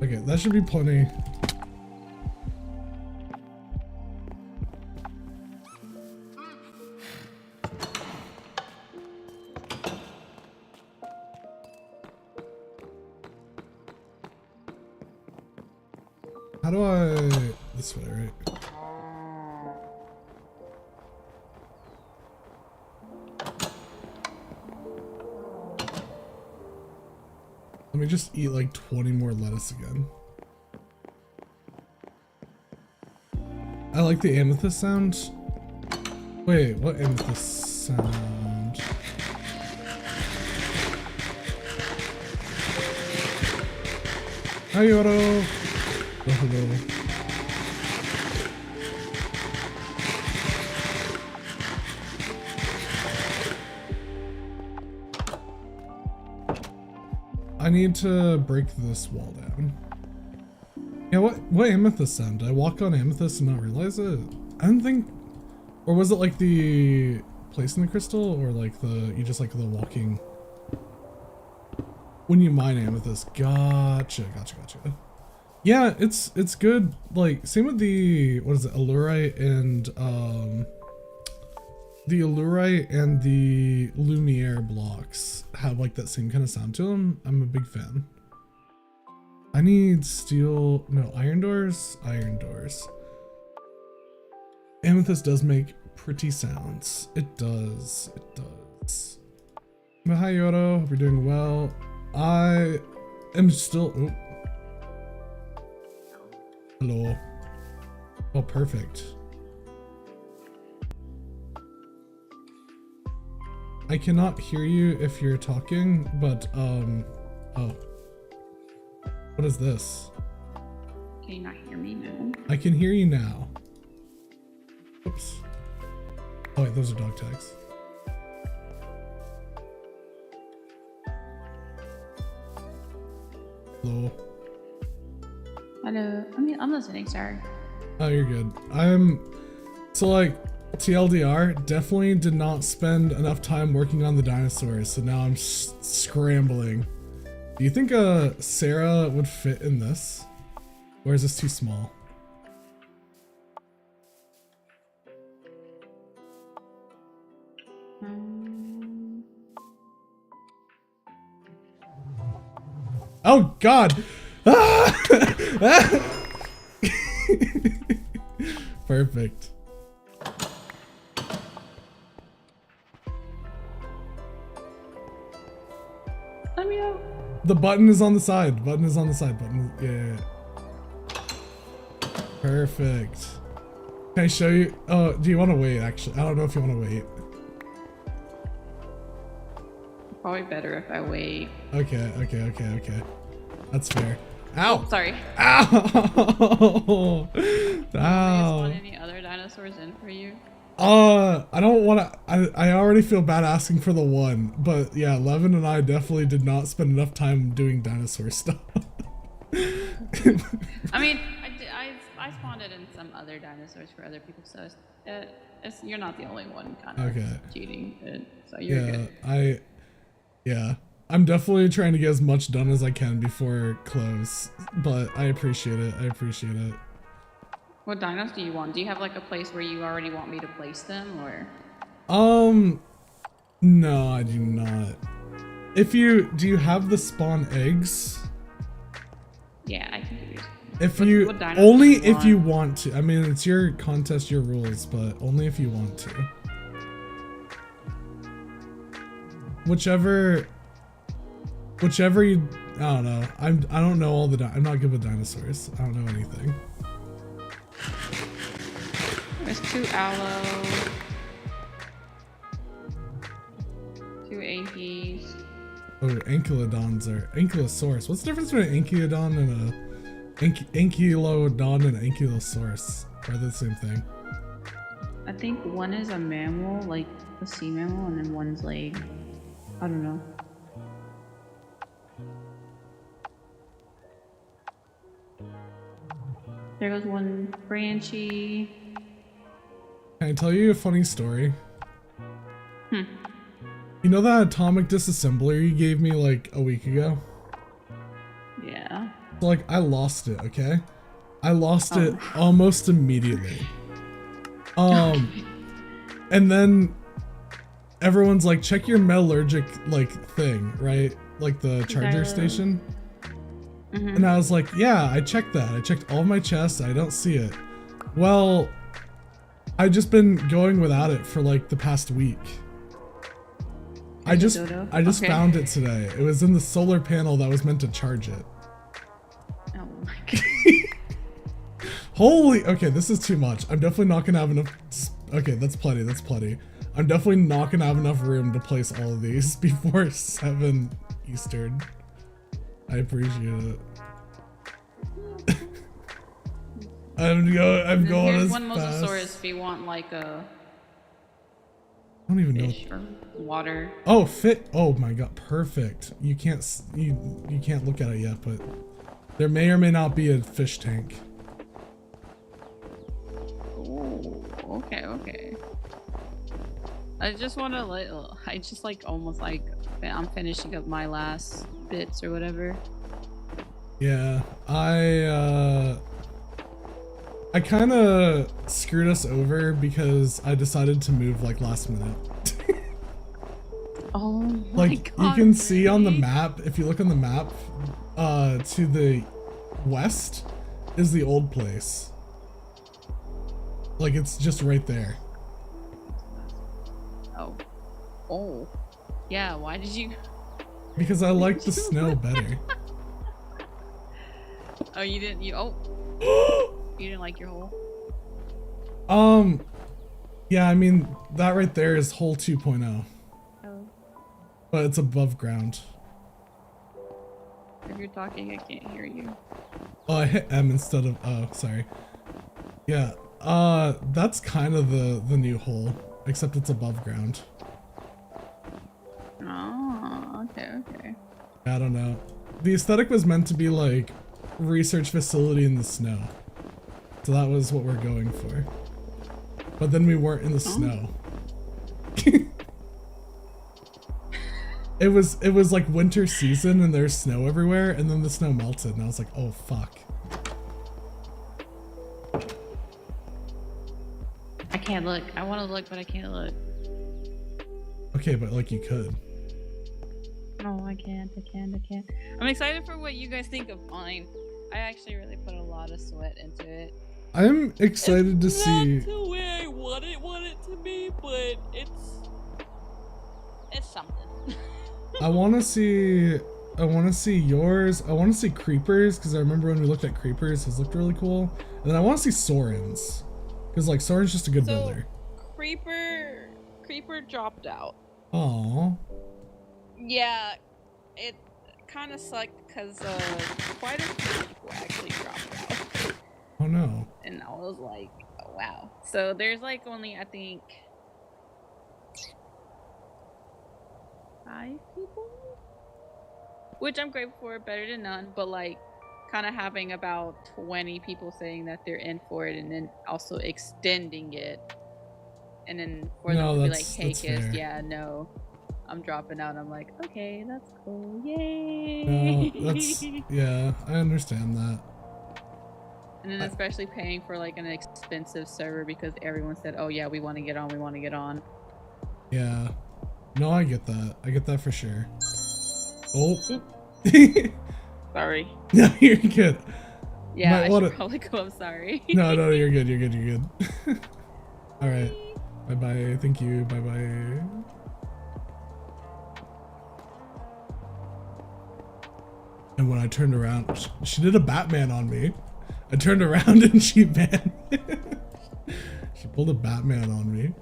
Okay, that should be plenty. How do I... this way, right? Let me just eat like 20 more lettuce again. I like the amethyst sound. Wait, what amethyst sound? Hi, Yoro. Oh, hello. I need to break this wall down. Yeah, what amethyst sound? Did I walk on amethyst and not realize it? I don't think... Or was it like the place in the crystal? Or like the... You just like the walking... When you mine amethyst. Gotcha. Yeah, it's good. Like, same with the... What is it? Allurite and... The Allurite and the Lumiere blocks have like that same kind of sound to them. I'm a big fan. I need steel, no, iron doors. Amethyst does make pretty sounds. It does. But hi Yodo, hope you're doing well. I am still, oh. Hello. Oh, perfect. I cannot hear you if you're talking, but, oh. What is this? Can you not hear me now? I can hear you now. Oops. Oh wait, those are dog tags. Hello. Hello. I'm listening, sorry. Oh, you're good. So like, TLDR, definitely did not spend enough time working on the dinosaurs, so now I'm scrambling. Do you think Sarah would fit in this? Or is this too small? Oh God! Ah! Perfect. Let me know. The button is on the side. Button is on the side. Yeah. Perfect. Can I show you? Oh, do you want to wait, actually? I don't know if you want to wait. Probably better if I wait. Okay. That's fair. Ow! Oh, sorry. Ow! Can I Ow! spawn any other dinosaurs in for you? I don't want to. I already feel bad asking for the one, but yeah, Levin and I definitely did not spend enough time doing dinosaur stuff. I mean, I spawned it in some other dinosaurs for other people, so you're not the only one kind of cheating it, so you're good. Yeah, I'm definitely trying to get as much done as I can before close, but I appreciate it. What dinos do you want? Do you have like a place where you already want me to place them, or? No, I do not. Do you have the spawn eggs? Yeah, I can do it. If you want to. I mean, it's your contest, your rules, but only if you want to. Whichever you, I don't know. I don't know all the I'm not good with dinosaurs. I don't know anything. There's 2 aloe, 2 ankies. Oh, ankylosaurus. What's the difference between an ankylodon and ankylodon and an ankylosaurus? Are they the same thing? I think one is a mammal, like a sea mammal, and then one's like, I don't know. There goes one branchy. Can I tell you a funny story? You know that atomic disassembler you gave me like a week ago? Yeah. So, like, I lost it, okay? I lost it almost immediately. And then everyone's like, check your metallurgic like thing, right? Like the charger station. And I was like, yeah, I checked that. I checked all my chests. I don't see it. Well, I just been going without it for like the past week. I just found it today. It was in the solar panel that was meant to charge it. Oh my god. Holy, okay, this is too much. I'm definitely not gonna have enough. Okay, that's plenty. I'm definitely not gonna have enough room to place all of these before 7 Eastern. I appreciate it. I'm going Here's as one fast. Mosasaurus if you want like a I don't even fish know. or water. Oh, fit. Oh my god, perfect. You can't look at it yet, but there may or may not be a fish tank. Oh, okay. I just want to almost like I'm finishing up my last bits or whatever. Yeah, I kind of screwed us over because I decided to move like last minute. Oh my like god. you can see on the map, if you look on the map, to the west is the old place. Like it's just right there. Oh. Yeah, why did you? Because I like the snow better. Oh, you didn't, you didn't like your hole? Yeah, I mean, that right there is hole 2.0. Oh. But it's above ground. If you're talking, I can't hear you. Oh, I hit M instead of, oh, sorry. Yeah, that's kind of the new hole, except it's above ground. Oh, okay. I don't know. The aesthetic was meant to be like research facility in the snow. So that was what we're going for. But then we weren't in the snow. It was like winter season and there's snow everywhere, and then the snow melted and I was like, oh fuck. I can't look. I want to look, but I can't look. Okay, but like you could. No, I can't. I'm excited for what you guys think of mine. I actually really put a lot of sweat into it. I'm excited to see. Not the way I want it to be, but it's something. I want to see yours. I want to see creepers because I remember when we looked at creepers, his looked really cool. And then I want to see Soren's because like Soren's just a good builder. Creeper dropped out. Oh. Yeah, it kind of sucked because quite a few people actually dropped out. Oh no. And I was like, oh, wow. So there's like only, I think, 5 people? Which I'm grateful for, better than none, but like kind of having about 20 people saying that they're in for it and then also extending it. And then for them to be like, hey Kest, yeah, no, I'm dropping out. I'm like, okay, that's cool. Yay. No, that's, yeah, I understand that. And then especially paying for like an expensive server because everyone said, oh yeah, we want to get on, we want to get on. Yeah. No, I get that. I get that for sure. Oh. Sorry. No, you're good. Yeah, I should probably go. I'm sorry. No, you're good. You're good. You're good. All right. Bye-bye. Thank you. Bye-bye. And when I turned around, she did a Batman on me. I turned around and she banned me. She pulled a Batman on me.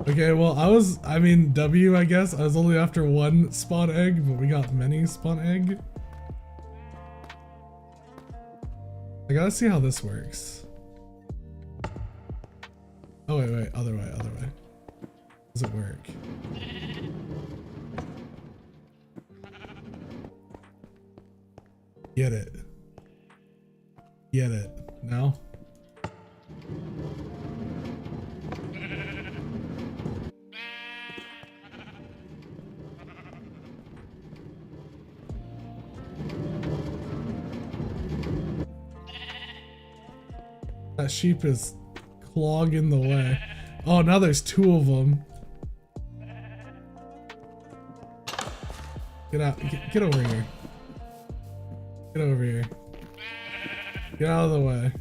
Okay, well, I mean, W, I guess. I was only after 1 spawn egg, but we got many spawn egg. I gotta see how this works. Oh, wait, other way. Does it work? Get it. No? That sheep is clogging the way. Oh, now there's 2 of them. Get out. Get over here. Get over here. Get out of the way.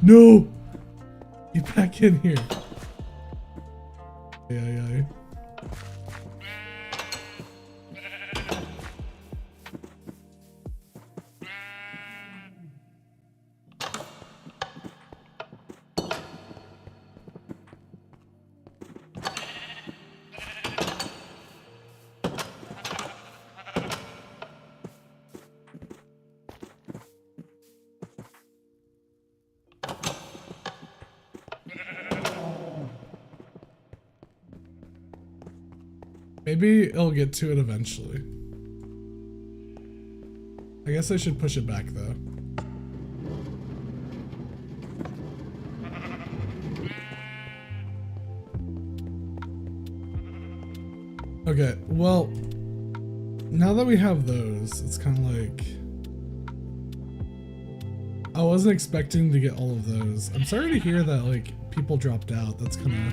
No! Get back in here. Yeah. Maybe it'll get to it eventually. I guess I should push it back though. Okay, well, now that we have those, it's kind of like... I wasn't expecting to get all of those. I'm sorry to hear that, like, people dropped out. That's kind of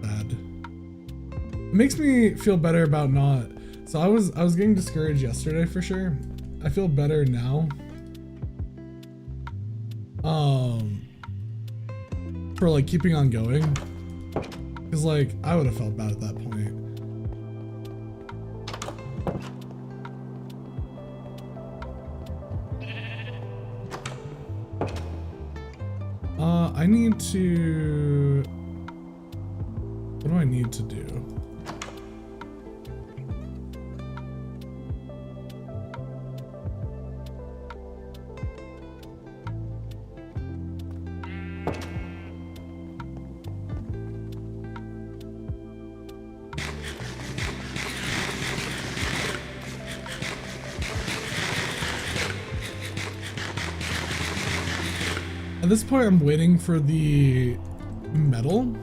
bad. It makes me feel better about not... So I was getting discouraged yesterday for sure. I feel better now. For like keeping on going. Cause like, I would have felt bad at that point. I need to... What do I need to do? At this point, I'm waiting for the metal.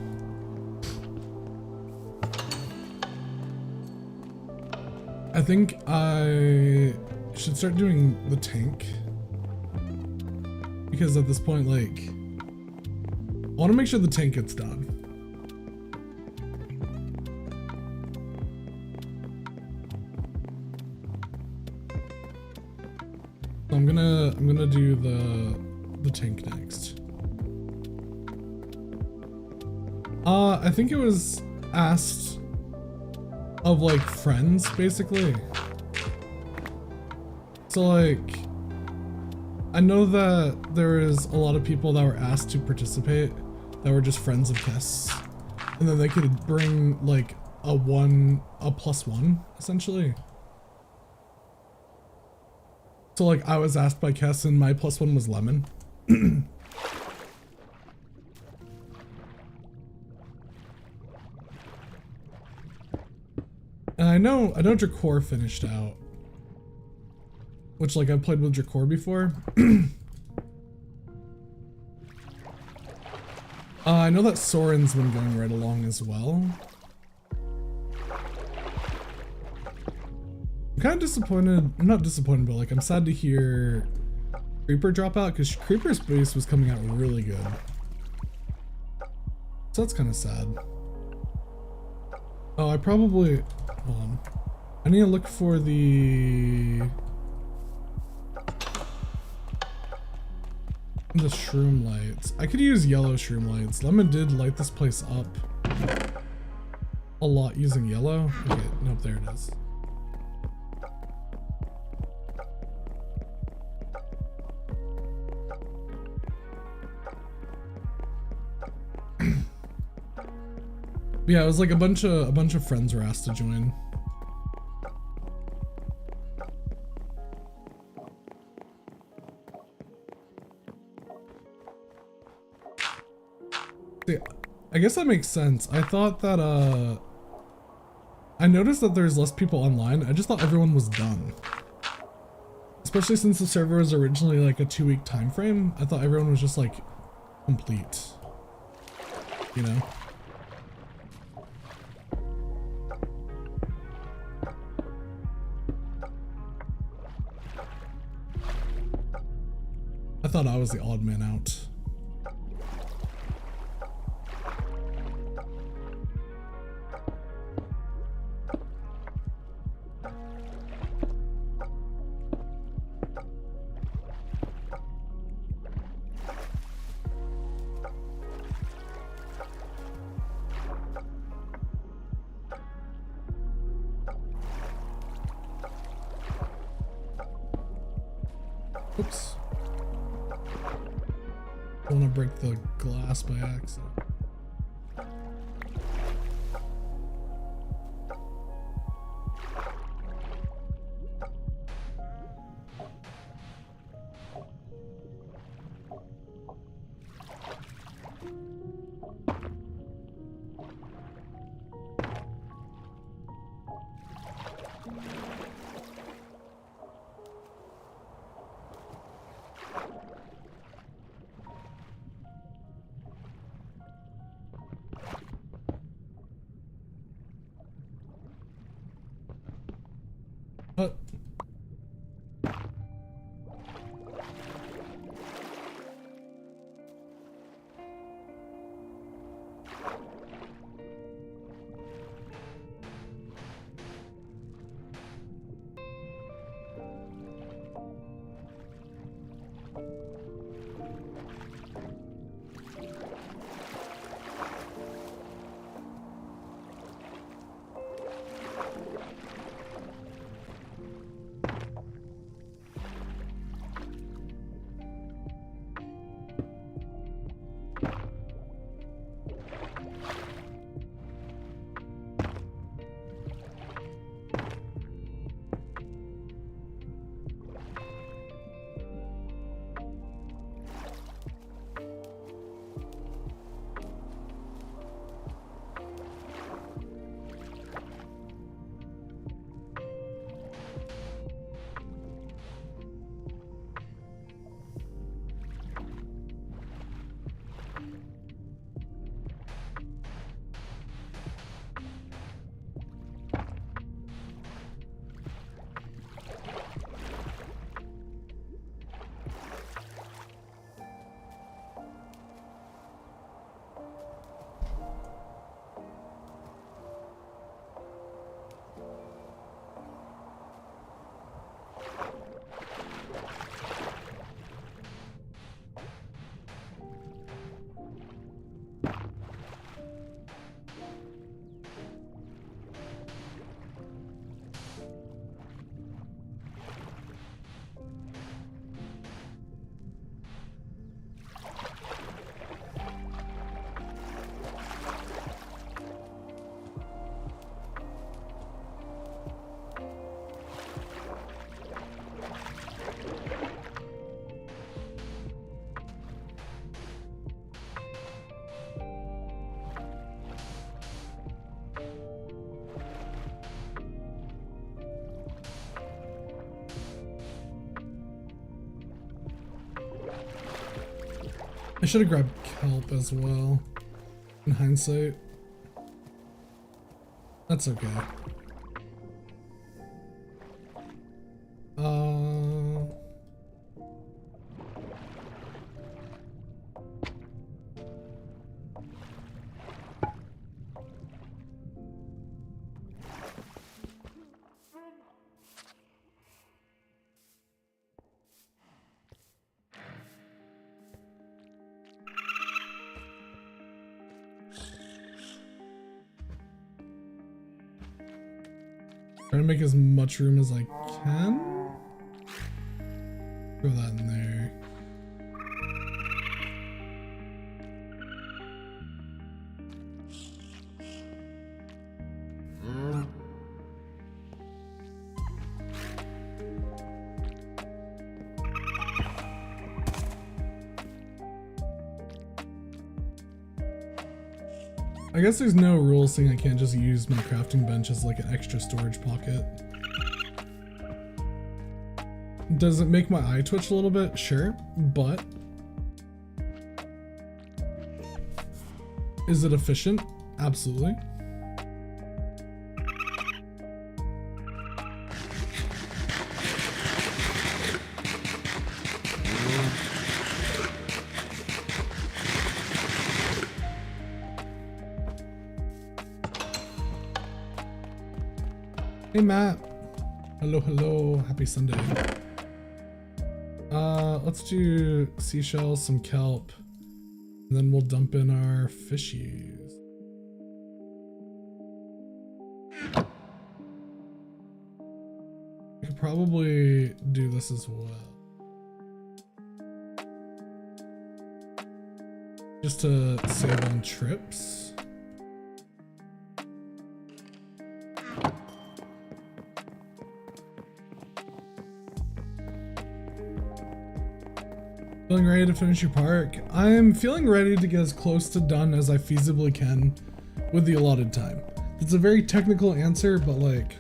I think I should start doing the tank. Because at this point, like, I want to make sure the tank gets done. I'm gonna do the tank next. I think it was asked of like friends basically. So like I know that there is a lot of people that were asked to participate that were just friends of Kest's, and then they could bring like a +1 essentially. So like I was asked by Kest and my +1 was lemon. And I know Drakor finished out, which like I've played with Drakor before. I know that Soren's been going right along as well. I'm kind of disappointed. I'm not disappointed, but like I'm sad to hear Creeper drop out because Creeper's base was coming out really good. So that's kind of sad. Oh, I probably, hold on. I need to look for the shroom lights. I could use yellow shroom lights. Lemon did light this place up a lot using yellow. Okay, nope, there it is. Yeah, it was like a bunch of friends were asked to join. See, I guess that makes sense. I thought that I noticed that there's less people online. I just thought everyone was done. Especially since the server was originally like a 2-week time frame. I thought everyone was just like complete. You know? I thought I was the odd man out. Oops. I want to break the glass by accident. I should have grabbed kelp as well. In hindsight. That's okay. Trying to make as much room as I can. Throw that in there. I guess there's no rule saying I can't just use my crafting bench as like an extra storage pocket. Does it make my eye twitch a little bit? Sure, but is it efficient? Absolutely. Hey Matt. Hello, hello. Happy Sunday. Let's do seashells, some kelp, and then we'll dump in our fishies. I could probably do this as well. Just to save on trips. Feeling ready to finish your park? I'm feeling ready to get as close to done as I feasibly can with the allotted time. It's a very technical answer, but like,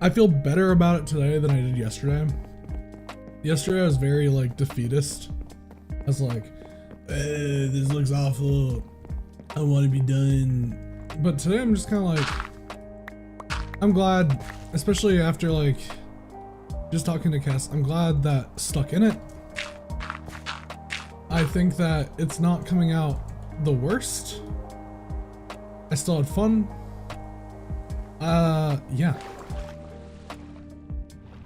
I feel better about it today than I did yesterday. Yesterday I was very like defeatist. I was like, this looks awful. I want to be done. But today I'm just kind of like, I'm glad, especially after like, just talking to Kess, I'm glad that stuck in it. I think that it's not coming out the worst. I still had fun. Yeah.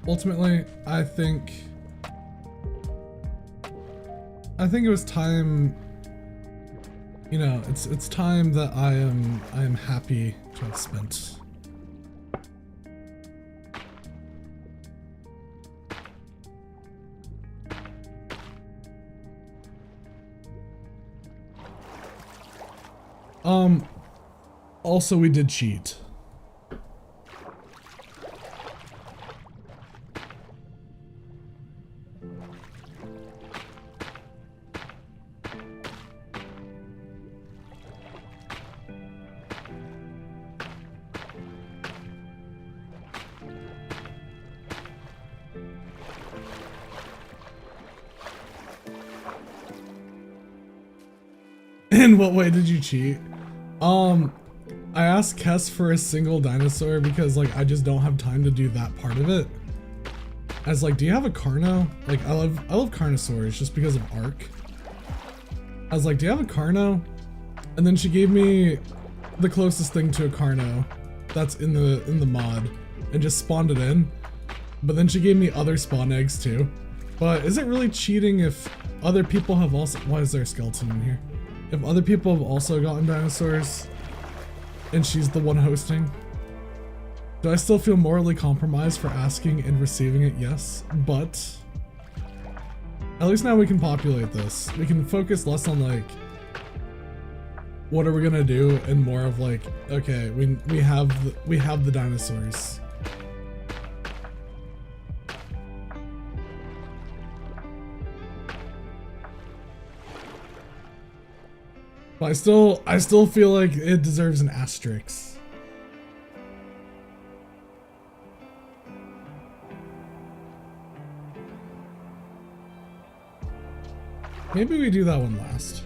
Ultimately, I think it was time, you know, it's time that I am happy to have spent. Also we did cheat. In what way did you cheat? I asked Kess for a single dinosaur because like I just don't have time to do that part of it. I was like, do you have a Carno? Like I love Carnosaurs just because of Ark. I was like, do you have a Carno? And then she gave me the closest thing to a Carno that's in the mod and just spawned it in. But then she gave me other spawn eggs too. But is it really cheating if other people have also— why is there a skeleton in here? If other people have also gotten dinosaurs and she's the one hosting? Do I still feel morally compromised for asking and receiving it? Yes, but at least now we can populate this. We can focus less on like, what are we gonna do, and more of like, okay, we have the dinosaurs. But I still feel like it deserves an asterisk. Maybe we do that one last.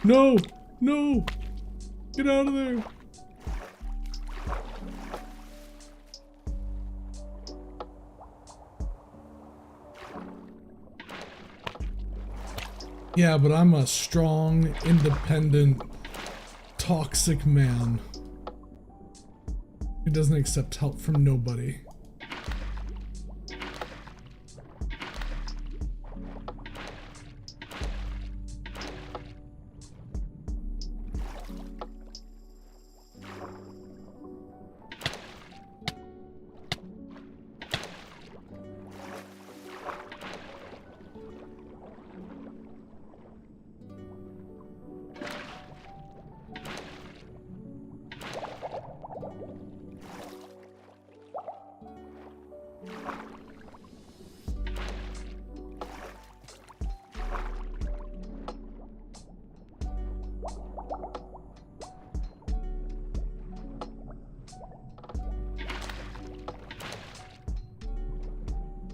No! No! Get out of there! Yeah, but I'm a strong, independent, toxic man who doesn't accept help from nobody.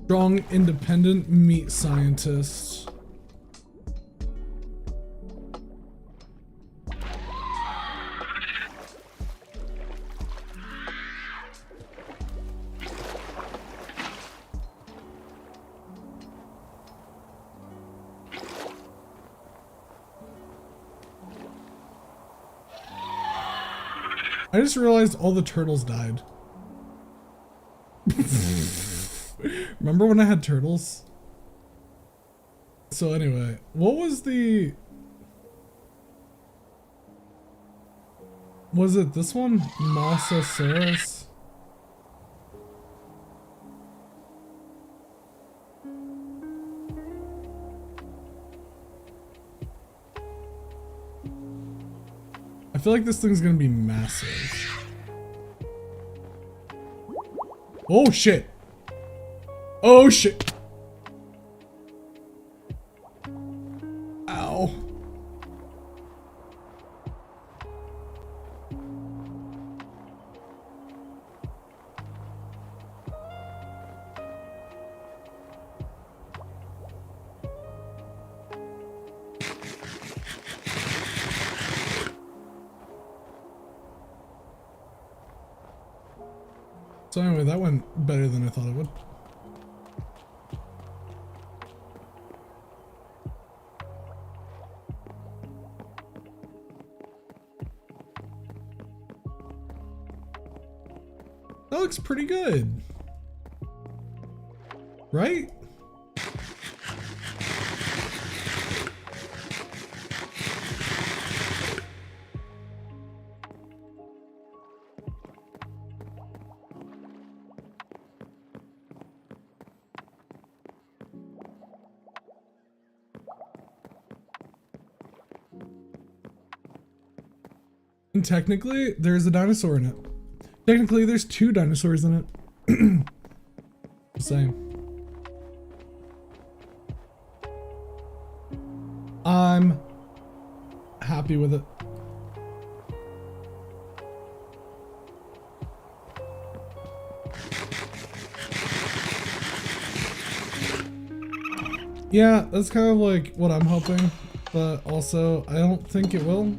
Strong, independent meat scientist. I just realized all the turtles died. Remember when I had turtles? So anyway, what was the... Was it this one? Mosasaurus? I feel like this thing's gonna be massive. Oh shit! Oh shit! Ow. So anyway, that went better than I thought it would. That looks pretty good. Right? And technically, there's a dinosaur in it. Technically, there's 2 dinosaurs in it. Same. I'm happy with it. Yeah, that's kind of like what I'm hoping, but also I don't think it will.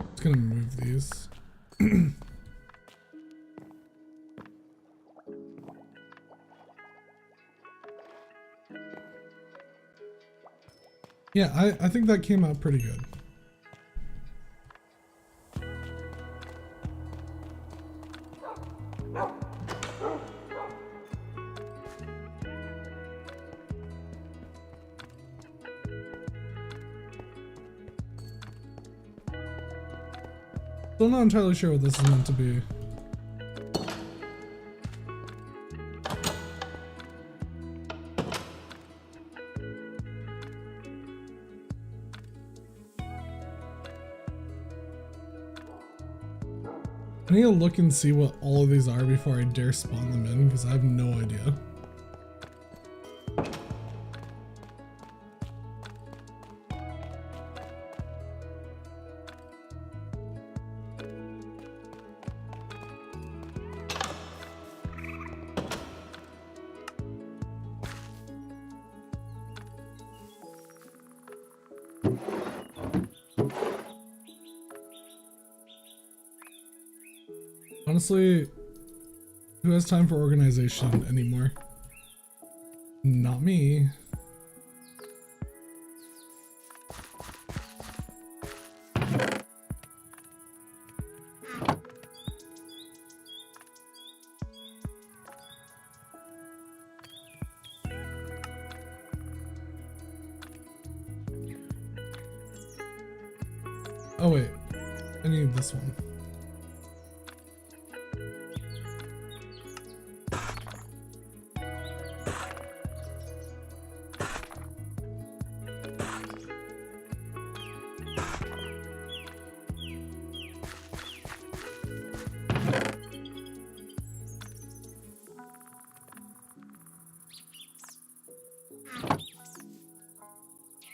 Just gonna move these. Yeah, I think that came out pretty good. Still not entirely sure what this is meant to be. I need to look and see what all of these are before I dare spawn them in, because I have no idea. Honestly, who has time for organization anymore? Not me. Oh wait, I need this one.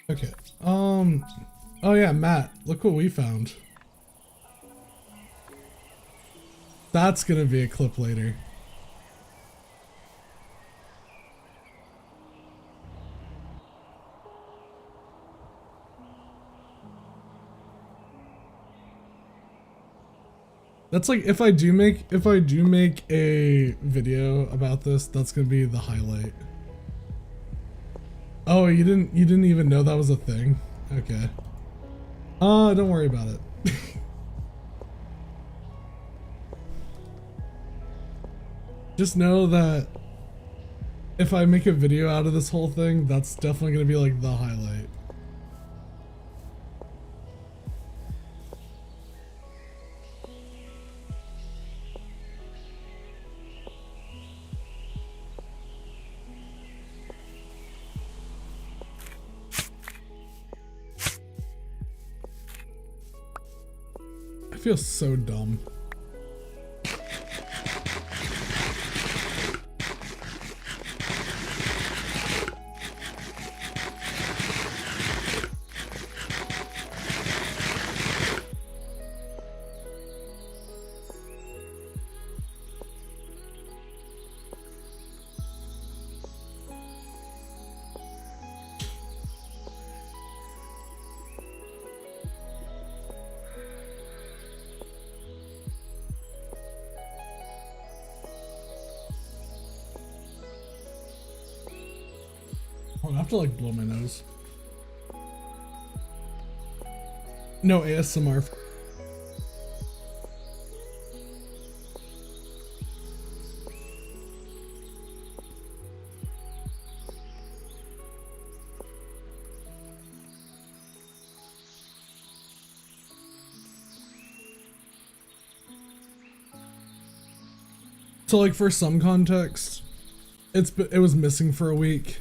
Okay, oh yeah, Matt, look what we found. That's gonna be a clip later. That's like, if I do make a video about this, that's gonna be the highlight. Oh, you didn't even know that was a thing? Okay. Don't worry about it. Just know that if I make a video out of this whole thing, that's definitely gonna be like the highlight. I feel so dumb. I have to like blow my nose. No ASMR. So like for some context, It was missing for a week,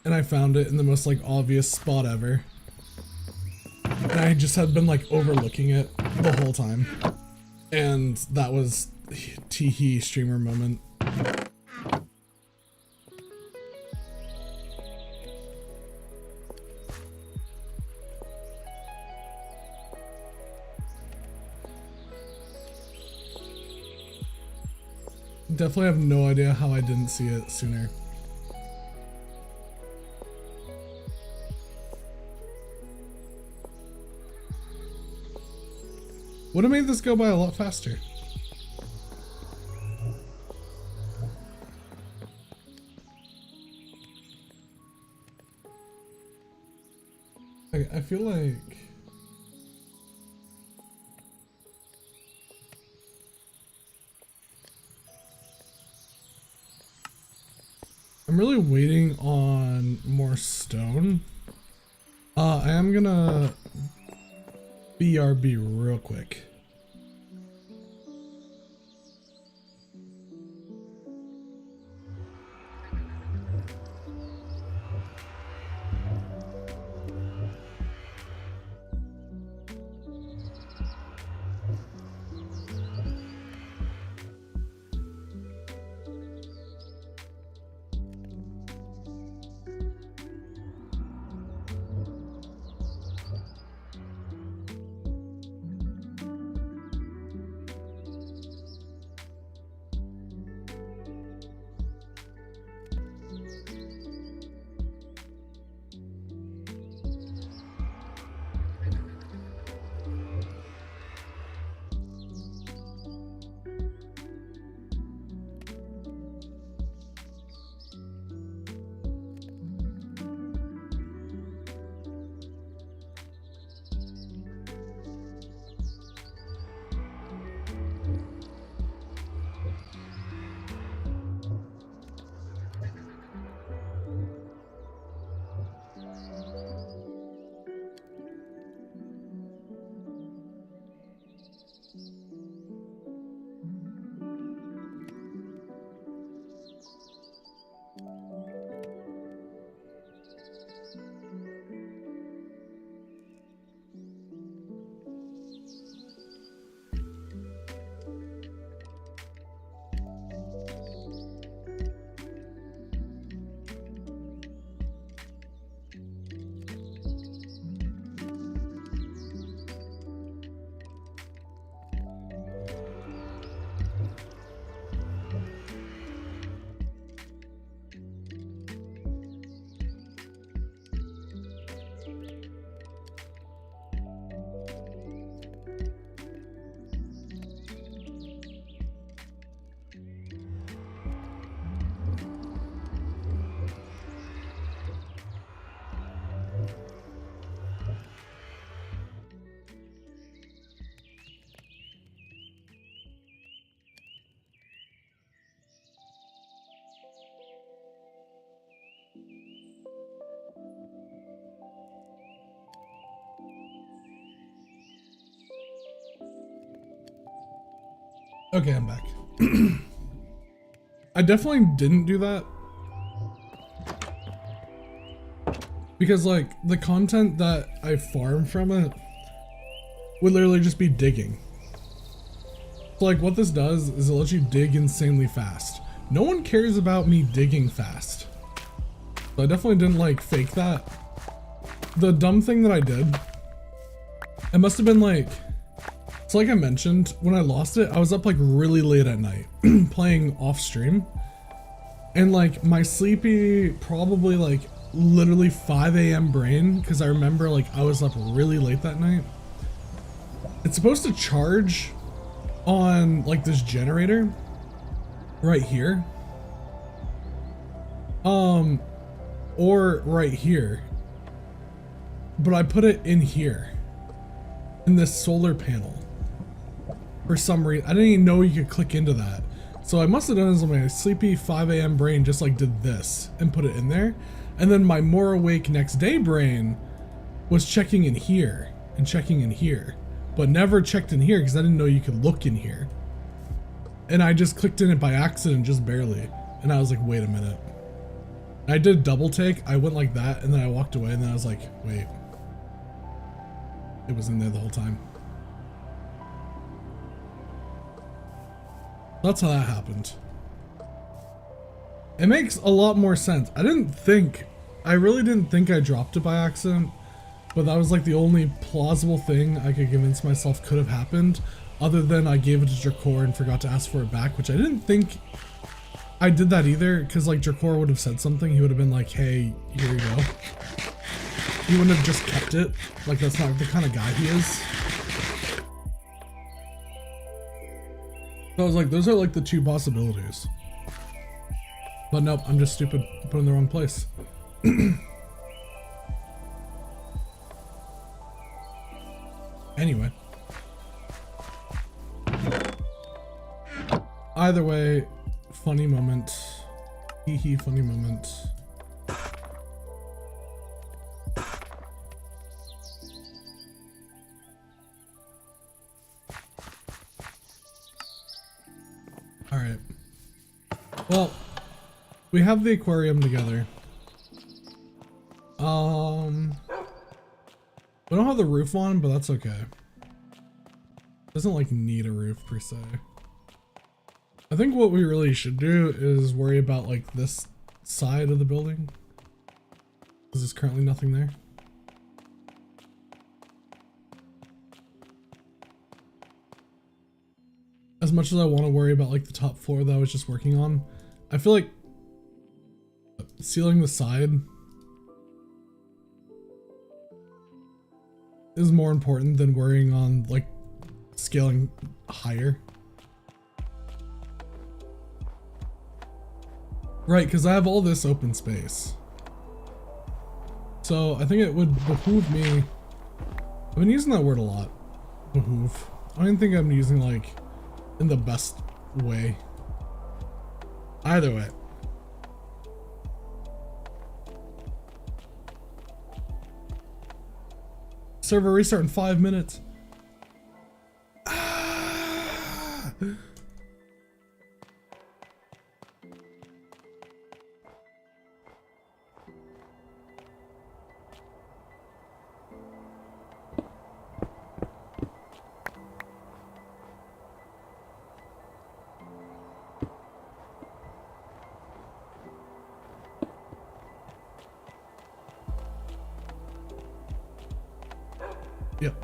and I found it in the most like obvious spot ever. And I just had been like overlooking it the whole time, and that was teehee streamer moment. Definitely have no idea how I didn't see it sooner. Would have made this go by a lot faster. I feel like I'm really waiting on more stone. I am gonna BRB real quick. Okay, I'm back. I definitely didn't do that because like the content that I farm from it would literally just be digging. So like what this does is it lets you dig insanely fast. No one cares about me digging fast. So I definitely didn't like fake that. The dumb thing that I did, it must have been like, so like I mentioned, when I lost it, I was up like really late at night playing off stream. And like my sleepy, probably like literally 5 a.m. brain, because I remember like I was up really late that night. It's supposed to charge on like this generator right here. Or right here. But I put it in here, in this solar panel. For some reason, I didn't even know you could click into that. So I must have done this on my sleepy 5 a.m. brain, just like did this and put it in there. And then my more awake next day brain was checking in here and checking in here, but never checked in here because I didn't know you could look in here. And I just clicked in it by accident, just barely. And I was like, wait a minute. I did a double take. I went like that, and then I walked away, and then I was like, wait. It was in there the whole time. That's how that happened. It makes a lot more sense. I really didn't think I dropped it by accident, but that was like the only plausible thing I could convince myself could have happened, other than I gave it to Drakor and forgot to ask for it back, which I didn't think I did that either, because like Drakor would have said something. He would have been like, hey, here you go. He wouldn't have just kept it. Like, that's not the kind of guy he is. So I was like, those are like the two possibilities. But nope, I'm just stupid. I put it in the wrong place. Anyway. Either way, funny moment. Hee hee, funny moment. Alright. Well, we have the aquarium together. We don't have the roof on, but that's okay. Doesn't like need a roof per se. I think what we really should do is worry about like this side of the building, because there's currently nothing there. As much as I want to worry about like the top floor that I was just working on, I feel like sealing the side is more important than worrying on like scaling higher. Right, because I have all this open space. So I think it would behoove me. I've been using that word a lot. Behoove. I don't think I'm using like in the best way. Either way. Server restart in 5 minutes. Ah! Yep.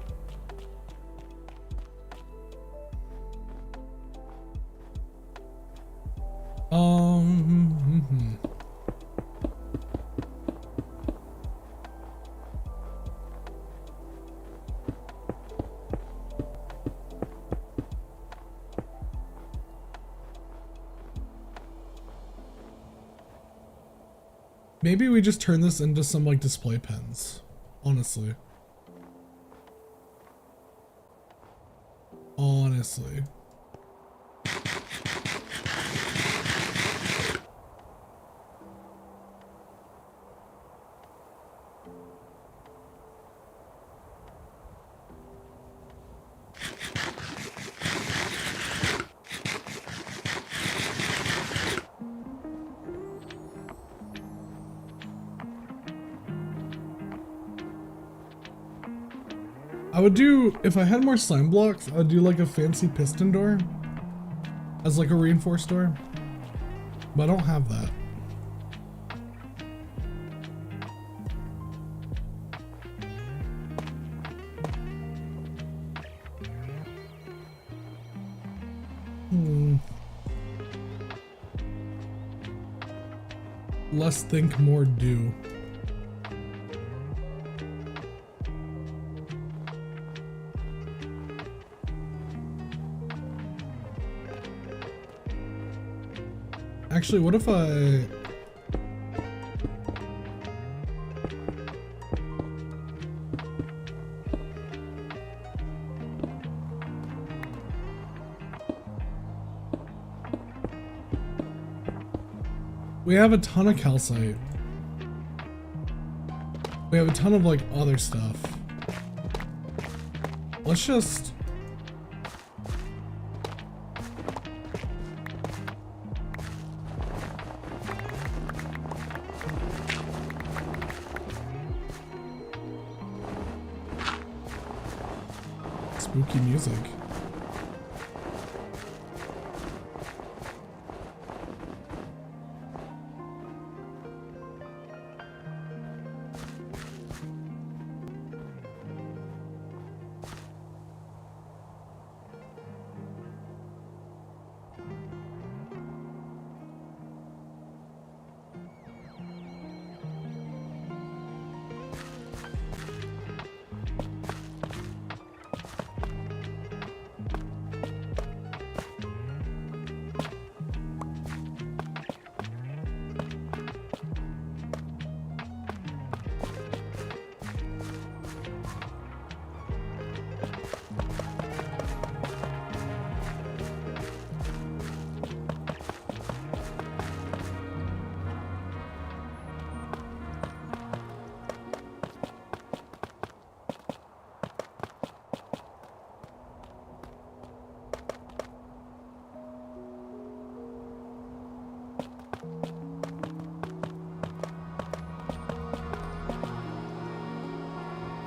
Maybe we just turn this into some like display pens, honestly. Honestly. I would do, if I had more slime blocks, I'd do like a fancy piston door as like a reinforced door, but I don't have that. Less think, more do. Actually, what if I... We have a ton of calcite. We have a ton of like other stuff. Let's just... spooky music.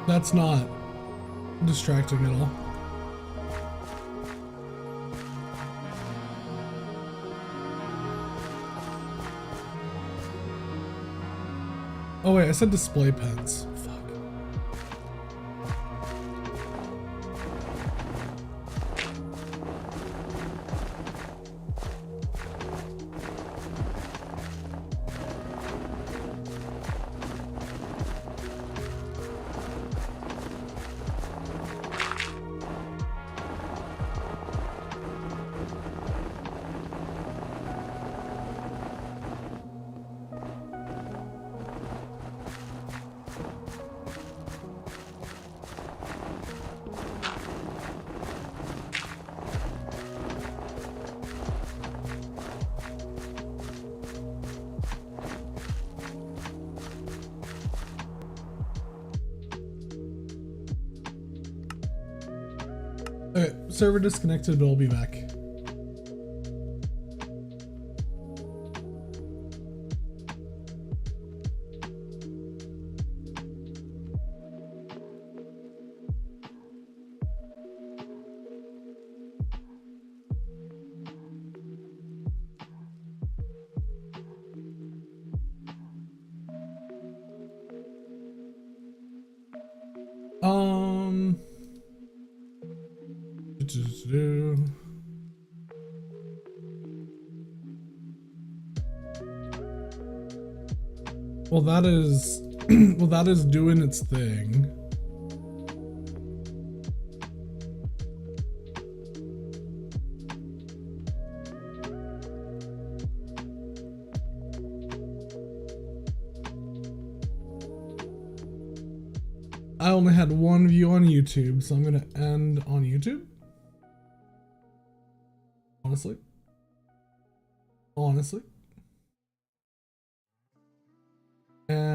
That's not distracting at all. Oh wait, I said display pens. Fuck. Okay, server disconnected, but I'll be back. Well, that is well, that is doing its thing. I only had one view on YouTube, so I'm gonna end on YouTube. Honestly. And